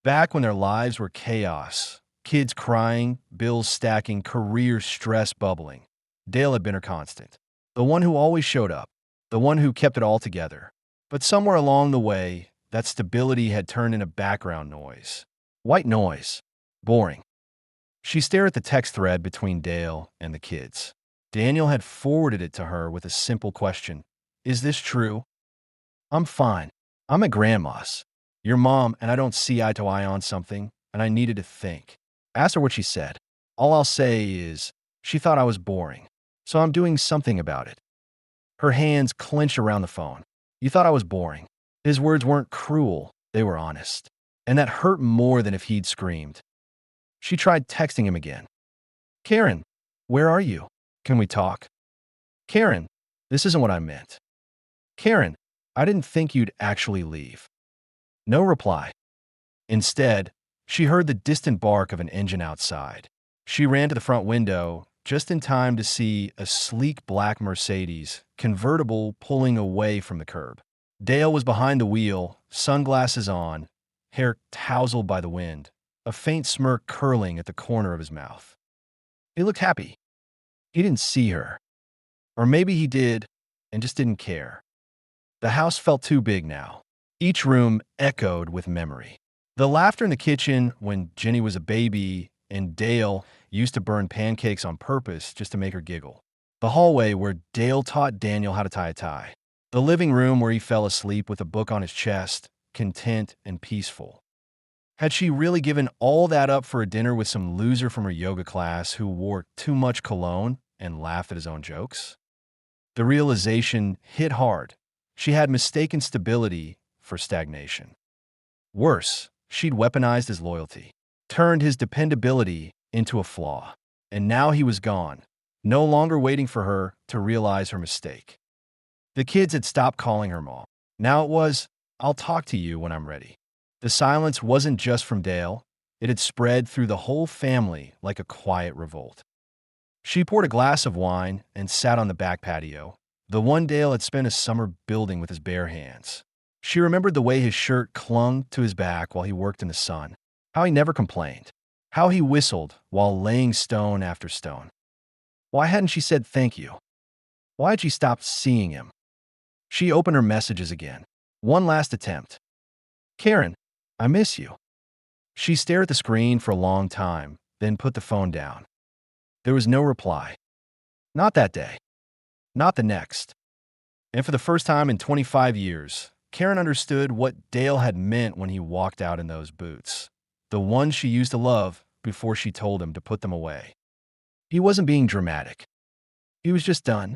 S1: Back when their lives were chaos, kids crying, bills stacking, career stress bubbling, Dale had been her constant. The one who always showed up, the one who kept it all together. But somewhere along the way, that stability had turned into background noise. White noise. Boring. She stared at the text thread between Dale and the kids. Daniel had forwarded it to her with a simple question. Is this true? I'm fine. I'm at Grandma's. Your mom and I don't see eye to eye on something, and I needed to think. Asked her what she said. All I'll say is, she thought I was boring, so I'm doing something about it. Her hands clenched around the phone. You thought I was boring. His words weren't cruel, they were honest. And that hurt more than if he'd screamed. She tried texting him again. Karen, where are you? Can we talk? Karen, this isn't what I meant. Karen, I didn't think you'd actually leave. No reply. Instead, she heard the distant bark of an engine outside. She ran to the front window, just in time to see a sleek black Mercedes convertible pulling away from the curb. Dale was behind the wheel, sunglasses on, hair tousled by the wind, a faint smirk curling at the corner of his mouth. He looked happy. He didn't see her. Or maybe he did, and just didn't care. The house felt too big now. Each room echoed with memory. The laughter in the kitchen when Jenny was a baby and Dale used to burn pancakes on purpose just to make her giggle. The hallway where Dale taught Daniel how to tie a tie. The living room where he fell asleep with a book on his chest, content and peaceful. Had she really given all that up for a dinner with some loser from her yoga class who wore too much cologne and laughed at his own jokes? The realization hit hard. She had mistaken stability for stagnation. Worse, she'd weaponized his loyalty, turned his dependability into a flaw. And now he was gone, no longer waiting for her to realize her mistake. The kids had stopped calling her mom. Now it was, "I'll talk to you when I'm ready." The silence wasn't just from Dale. It had spread through the whole family like a quiet revolt. She poured a glass of wine and sat on the back patio, the one Dale had spent a summer building with his bare hands. She remembered the way his shirt clung to his back while he worked in the sun, how he never complained, how he whistled while laying stone after stone. Why hadn't she said thank you? Why had she stopped seeing him? She opened her messages again. One last attempt. "Karen, I miss you." She stared at the screen for a long time, then put the phone down. There was no reply. Not that day. Not the next. And for the first time in 25 years, Karen understood what Dale had meant when he walked out in those boots. The ones she used to love before she told him to put them away. He wasn't being dramatic. He was just done.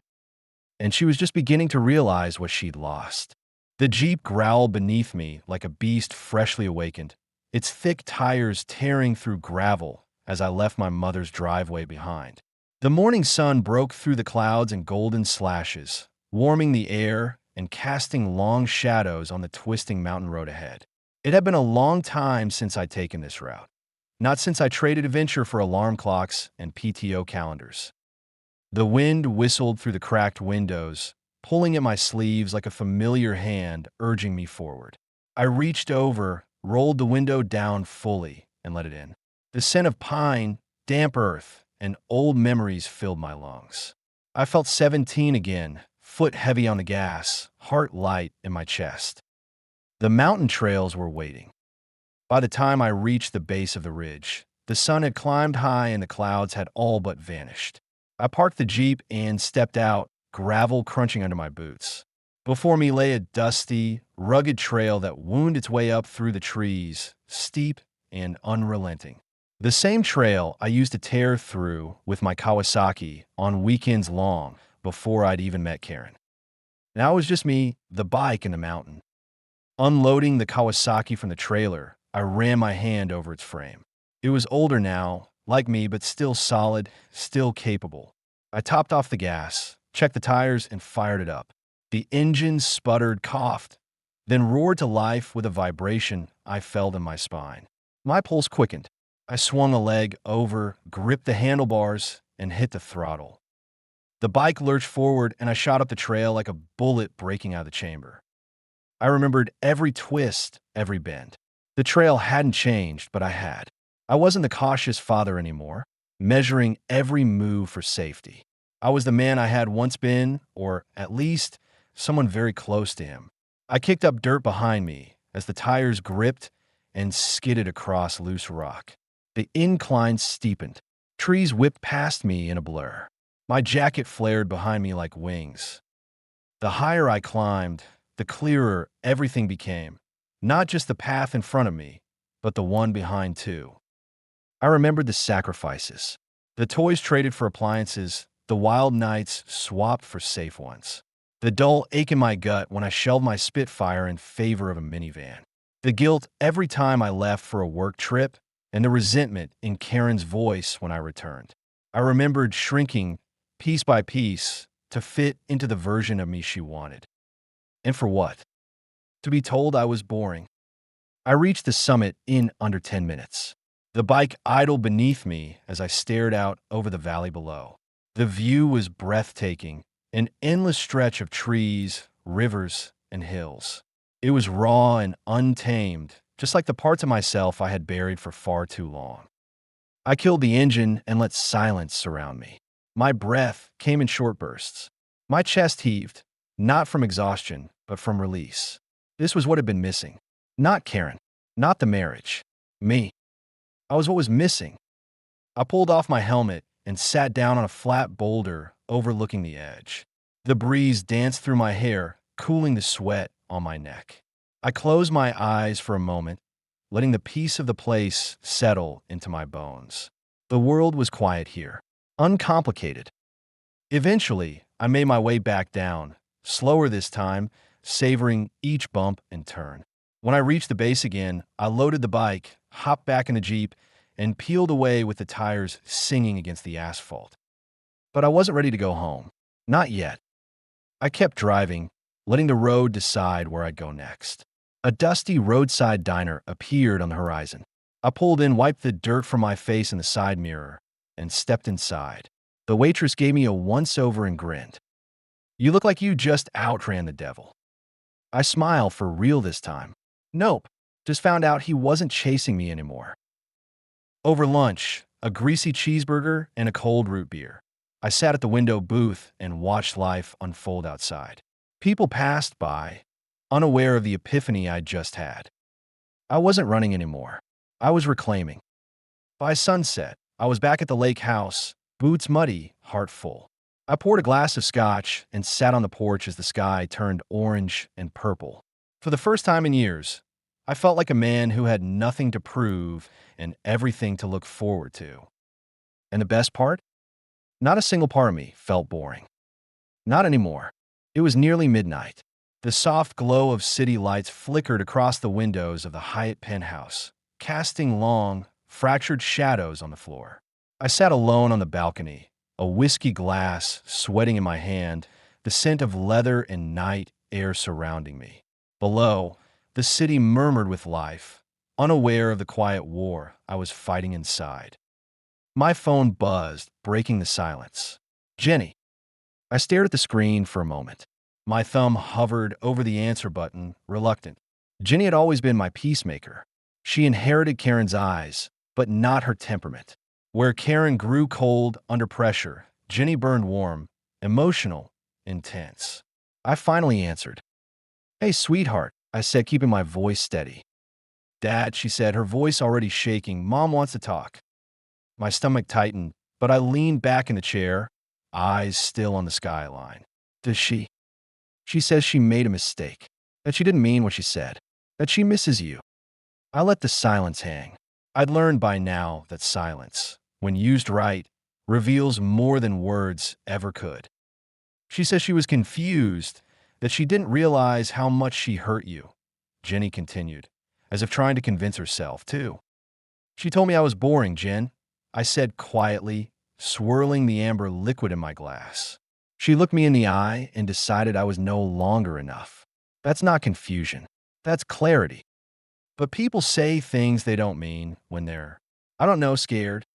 S1: And she was just beginning to realize what she'd lost. The Jeep growled beneath me like a beast freshly awakened, its thick tires tearing through gravel as I left my mother's driveway behind. The morning sun broke through the clouds in golden slashes, warming the air and casting long shadows on the twisting mountain road ahead. It had been a long time since I'd taken this route. Not since I traded adventure for alarm clocks and PTO calendars. The wind whistled through the cracked windows, pulling at my sleeves like a familiar hand urging me forward. I reached over, rolled the window down fully, and let it in. The scent of pine, damp earth, and old memories filled my lungs. I felt 17 again, foot heavy on the gas, heart light in my chest. The mountain trails were waiting. By the time I reached the base of the ridge, the sun had climbed high and the clouds had all but vanished. I parked the Jeep and stepped out, gravel crunching under my boots. Before me lay a dusty, rugged trail that wound its way up through the trees, steep and unrelenting. The same trail I used to tear through with my Kawasaki on weekends long before I'd even met Karen. Now it was just me, the bike, and the mountain. Unloading the Kawasaki from the trailer, I ran my hand over its frame. It was older now, like me, but still solid, still capable. I topped off the gas, checked the tires, and fired it up. The engine sputtered, coughed, then roared to life with a vibration I felt in my spine. My pulse quickened. I swung a leg over, gripped the handlebars, and hit the throttle. The bike lurched forward, and I shot up the trail like a bullet breaking out of the chamber. I remembered every twist, every bend. The trail hadn't changed, but I had. I wasn't the cautious father anymore, measuring every move for safety. I was the man I had once been, or at least someone very close to him. I kicked up dirt behind me as the tires gripped and skidded across loose rock. The incline steepened. Trees whipped past me in a blur. My jacket flared behind me like wings. The higher I climbed, the clearer everything became. Not just the path in front of me, but the one behind too. I remembered the sacrifices. The toys traded for appliances, the wild nights swapped for safe ones. The dull ache in my gut when I shelved my Spitfire in favor of a minivan. The guilt every time I left for a work trip, and the resentment in Karen's voice when I returned. I remembered shrinking piece by piece to fit into the version of me she wanted. And for what? To be told I was boring. I reached the summit in under 10 minutes. The bike idled beneath me as I stared out over the valley below. The view was breathtaking, an endless stretch of trees, rivers, and hills. It was raw and untamed, just like the parts of myself I had buried for far too long. I killed the engine and let silence surround me. My breath came in short bursts. My chest heaved, not from exhaustion, but from release. This was what had been missing. Not Karen, not the marriage. Me. I was what was missing. I pulled off my helmet and sat down on a flat boulder overlooking the edge. The breeze danced through my hair, cooling the sweat on my neck. I closed my eyes for a moment, letting the peace of the place settle into my bones. The world was quiet here, uncomplicated. Eventually, I made my way back down, slower this time, savoring each bump and turn. When I reached the base again, I loaded the bike, hopped back in the Jeep, and peeled away with the tires singing against the asphalt. But I wasn't ready to go home. Not yet. I kept driving, letting the road decide where I'd go next. A dusty roadside diner appeared on the horizon. I pulled in, wiped the dirt from my face in the side mirror, and stepped inside. The waitress gave me a once-over and grinned. "You look like you just outran the devil." I smiled for real this time. Nope, just found out he wasn't chasing me anymore. Over lunch, a greasy cheeseburger and a cold root beer. I sat at the window booth and watched life unfold outside. People passed by, unaware of the epiphany I'd just had. I wasn't running anymore. I was reclaiming. By sunset, I was back at the lake house, boots muddy, heart full. I poured a glass of scotch and sat on the porch as the sky turned orange and purple. For the first time in years, I felt like a man who had nothing to prove and everything to look forward to. And the best part? Not a single part of me felt boring. Not anymore. It was nearly midnight. The soft glow of city lights flickered across the windows of the Hyatt penthouse, casting long, fractured shadows on the floor. I sat alone on the balcony, a whiskey glass sweating in my hand, the scent of leather and night air surrounding me. Below, the city murmured with life, unaware of the quiet war I was fighting inside. My phone buzzed, breaking the silence. "Jenny." I stared at the screen for a moment. My thumb hovered over the answer button, reluctant. Jenny had always been my peacemaker. She inherited Karen's eyes, but not her temperament. Where Karen grew cold under pressure, Jenny burned warm, emotional, intense. I finally answered. "Hey, sweetheart," I said, keeping my voice steady. "Dad," she said, her voice already shaking, "Mom wants to talk." My stomach tightened, but I leaned back in the chair, eyes still on the skyline. "Does she?" "She says she made a mistake, that she didn't mean what she said, that she misses you." I let the silence hang. I'd learned by now that silence, when used right, reveals more than words ever could. "She says she was confused, that she didn't realize how much she hurt you," Jenny continued, as if trying to convince herself, too. "She told me I was boring, Jen," I said quietly, swirling the amber liquid in my glass. She looked me in the eye and decided I was no longer enough. That's not confusion. That's clarity. But people say things they don't mean when they're, I don't know, scared.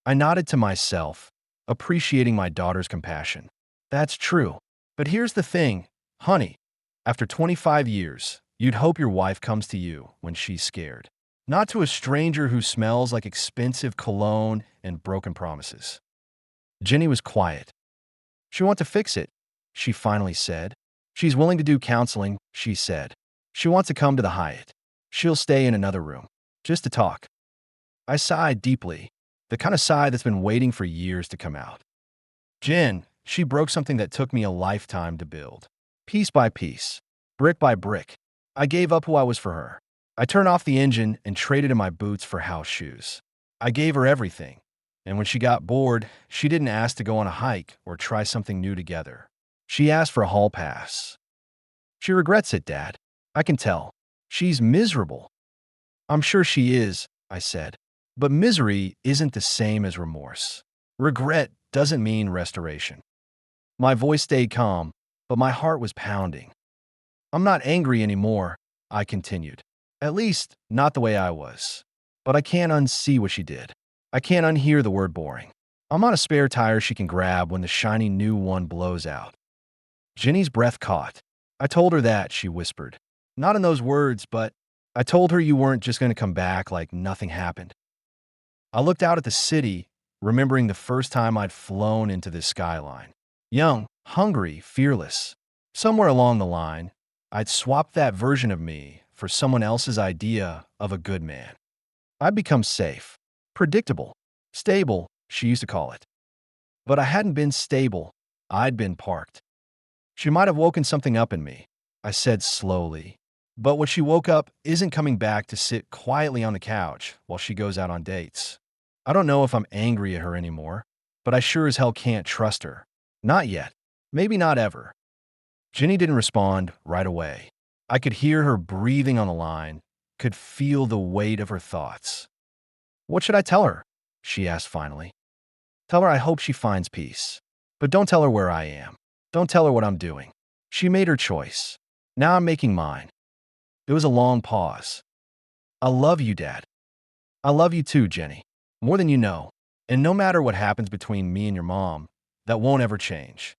S1: I nodded to myself, appreciating my daughter's compassion. "That's true. But here's the thing, honey. After 25 years, you'd hope your wife comes to you when she's scared. Not to a stranger who smells like expensive cologne and broken promises." Jenny was quiet. "She wants to fix it," she finally said. "She's willing to do counseling," she said. "She wants to come to the Hyatt. She'll stay in another room, just to talk." I sighed deeply, the kind of sigh that's been waiting for years to come out. Jen, she broke something that took me a lifetime to build. Piece by piece, brick by brick, I gave up who I was for her. I turned off the engine and traded in my boots for house shoes. I gave her everything, and when she got bored, she didn't ask to go on a hike or try something new together. She asked for a hall pass. "She regrets it, Dad. I can tell. She's miserable." "I'm sure she is," I said. "But misery isn't the same as remorse. Regret doesn't mean restoration." My voice stayed calm, but my heart was pounding. "I'm not angry anymore," I continued. "At least, not the way I was. But I can't unsee what she did. I can't unhear the word boring. I'm on a spare tire she can grab when the shiny new one blows out." Jenny's breath caught. "I told her that," she whispered. "Not in those words, but I told her you weren't just going to come back like nothing happened." I looked out at the city, remembering the first time I'd flown into this skyline. Young, hungry, fearless. Somewhere along the line, I'd swapped that version of me for someone else's idea of a good man. I'd become safe, predictable, stable, she used to call it. But I hadn't been stable. I'd been parked. "She might have woken something up in me," I said slowly. "But what she woke up isn't coming back to sit quietly on the couch while she goes out on dates. I don't know if I'm angry at her anymore, but I sure as hell can't trust her. Not yet. Maybe not ever." Jenny didn't respond right away. I could hear her breathing on the line, could feel the weight of her thoughts. What should I tell her? She asked finally. Tell her I hope she finds peace. But don't tell her where I am. Don't tell her what I'm doing. She made her choice. Now I'm making mine. There was a long pause. I love you, Dad. I love you too, Jenny. More than you know. And no matter what happens between me and your mom, that won't ever change.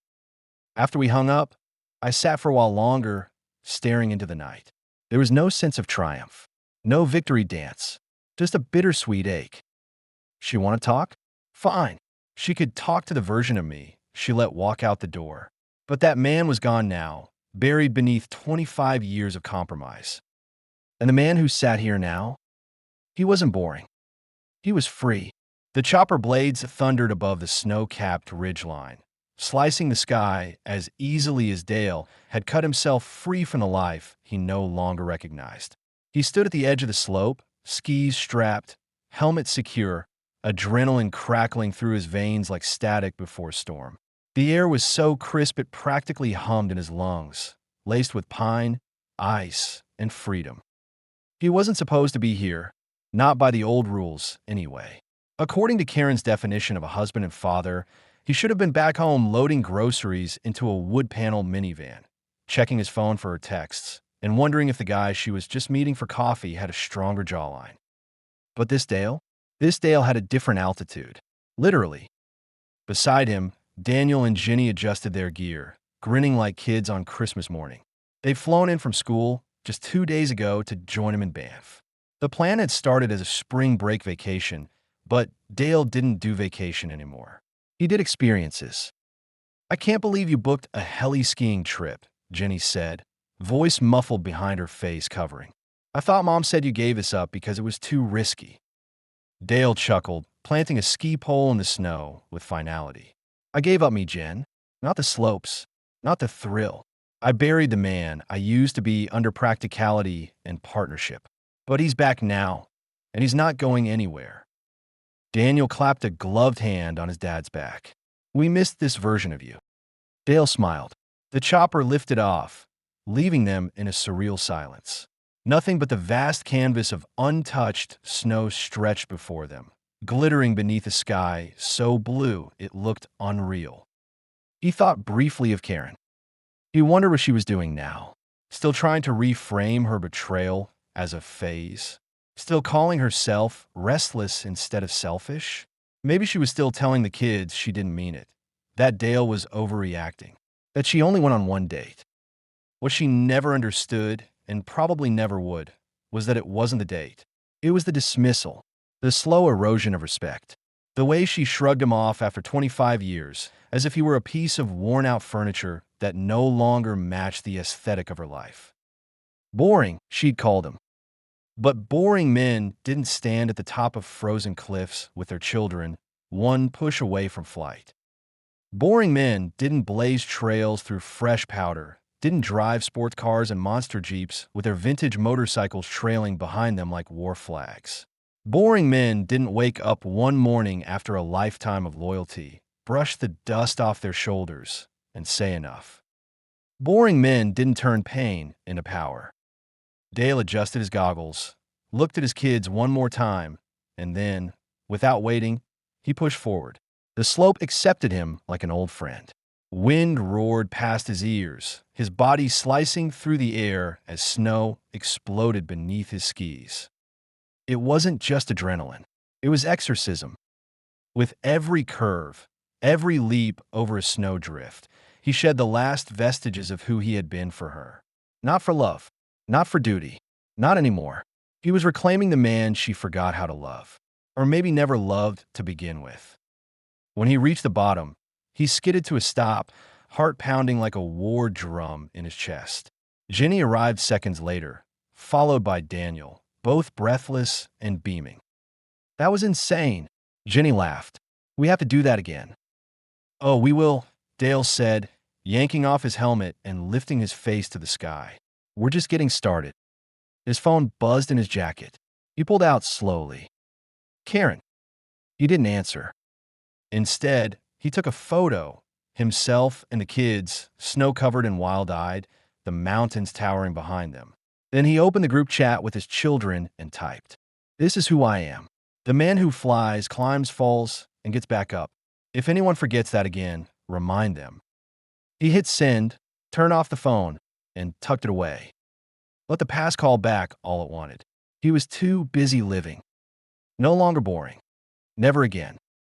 S1: After we hung up, I sat for a while longer, staring into the night. There was no sense of triumph, no victory dance, just a bittersweet ache. She want to talk? Fine. She could talk to the version of me she let walk out the door. But that man was gone now, buried beneath 25 years of compromise. And the man who sat here now? He wasn't boring. He was free. The chopper blades thundered above the snow-capped ridgeline, slicing the sky as easily as Dale had cut himself free from the life he no longer recognized. He stood at the edge of the slope, skis strapped, helmet secure, adrenaline crackling through his veins like static before a storm. The air was so crisp it practically hummed in his lungs, laced with pine, ice, and freedom. He wasn't supposed to be here, not by the old rules, anyway. According to Karen's definition of a husband and father, he should have been back home loading groceries into a wood-panel minivan, checking his phone for her texts, and wondering if the guy she was just meeting for coffee had a stronger jawline. But this Dale had a different altitude. Literally. Beside him, Daniel and Ginny adjusted their gear, grinning like kids on Christmas morning. They'd flown in from school just 2 days ago to join him in Banff. The plan had started as a spring break vacation, but Dale didn't do vacation anymore. He did experiences. I can't believe you booked a heli-skiing trip, Jenny said, voice muffled behind her face covering. I thought Mom said you gave this up because it was too risky. Dale chuckled, planting a ski pole in the snow with finality. I gave up me, Jen. Not the slopes, not the thrill. I buried the man I used to be under practicality and partnership. But he's back now, and he's not going anywhere. Daniel clapped a gloved hand on his dad's back. We missed this version of you. Dale smiled. The chopper lifted off, leaving them in a surreal silence. Nothing but the vast canvas of untouched snow stretched before them, glittering beneath a sky so blue it looked unreal. He thought briefly of Karen. He wondered what she was doing now, still trying to reframe her betrayal as a phase, still calling herself restless instead of selfish. Maybe she was still telling the kids she didn't mean it, that Dale was overreacting, that she only went on one date. What she never understood, and probably never would, was that it wasn't the date. It was the dismissal, the slow erosion of respect. The way she shrugged him off after 25 years, as if he were a piece of worn-out furniture that no longer matched the aesthetic of her life. Boring, she'd called him. But boring men didn't stand at the top of frozen cliffs with their children, one push away from flight. Boring men didn't blaze trails through fresh powder, didn't drive sports cars and monster jeeps with their vintage motorcycles trailing behind them like war flags. Boring men didn't wake up one morning after a lifetime of loyalty, brush the dust off their shoulders, and say enough. Boring men didn't turn pain into power. Dale adjusted his goggles, looked at his kids one more time, and then, without waiting, he pushed forward. The slope accepted him like an old friend. Wind roared past his ears, his body slicing through the air as snow exploded beneath his skis. It wasn't just adrenaline. It was exorcism. With every curve, every leap over a snowdrift, he shed the last vestiges of who he had been for her. Not for love, not for duty, not anymore. He was reclaiming the man she forgot how to love, or maybe never loved to begin with. When he reached the bottom, he skidded to a stop, heart pounding like a war drum in his chest. Ginny arrived seconds later, followed by Daniel, both breathless and beaming. That was insane, Ginny laughed. We have to do that again. Oh, we will, Dale said, yanking off his helmet and lifting his face to the sky. We're just getting started. His phone buzzed in his jacket. He pulled out slowly. Karen. He didn't answer. Instead, he took a photo, himself and the kids, snow-covered and wild-eyed, the mountains towering behind them. Then he opened the group chat with his children and typed, "This is who I am. The man who flies, climbs, falls, and gets back up. If anyone forgets that again, remind them." He hit send, turned off the phone, and tucked it away. Let the past call back all it wanted. He was too busy living. No longer boring. Never again.